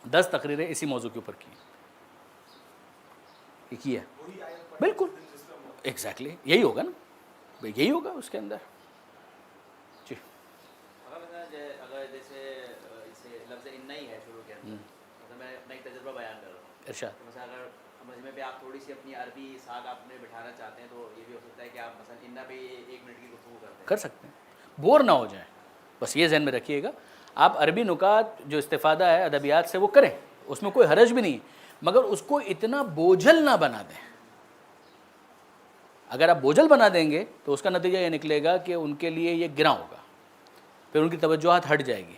10 تقریریں اسی موضوع کے اوپر کی. یہ کیا بالکل ایگزیکٹلی یہی ہوگا نا, یہی ہوگا اس کے اندر. جی اگر جیسے اسے لفظ انّا ہی ہے شروع کے اندر, مثلا میں اپنا ایک تجربہ بیان کر رہا ہوں. ارشاد. مثلا اگر مجمع پہ آپ تھوڑی سی اپنی عربی ساکھ آپ نے بٹھانا چاہتے ہیں تو یہ بھی ہو سکتا ہے کہ آپ مثلا انّا پہ 1 منٹ کی گفتگو کرتے ہیں. کر سکتے ہیں, بور نہ ہو جائیں. بس یہ ذہن میں رکھیے گا, آپ عربی نکات جو استفادہ ہے ادبیات سے وہ کریں, اس میں کوئی حرج بھی نہیں, مگر اس کو اتنا بوجھل نہ بنا دیں. اگر آپ بوجھل بنا دیں گے تو اس کا نتیجہ یہ نکلے گا کہ ان کے لیے یہ گراں ہوگا, پھر ان کی توجہات ہٹ جائے گی.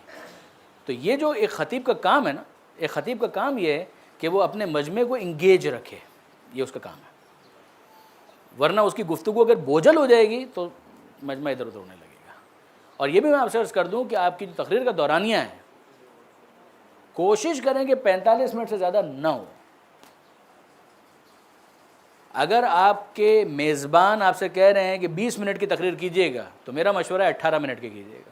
تو یہ جو ایک خطیب کا کام ہے نا, ایک خطیب کا کام یہ ہے کہ وہ اپنے مجمع کو انگیج رکھے, یہ اس کا کام ہے. ورنہ اس کی گفتگو اگر بوجھل ہو جائے گی تو مجمع ادھر ادھر ہونے لگے گا. اور یہ بھی میں آپ سے عرض کر دوں کہ آپ کی جو تقریر کا دورانیہ ہے کوشش کریں کہ 45 منٹ سے زیادہ نہ ہو. اگر آپ کے میزبان آپ سے کہہ رہے ہیں کہ 20 منٹ کی تقریر کیجیے گا تو میرا مشورہ ہے 18 منٹ کی کیجیے گا.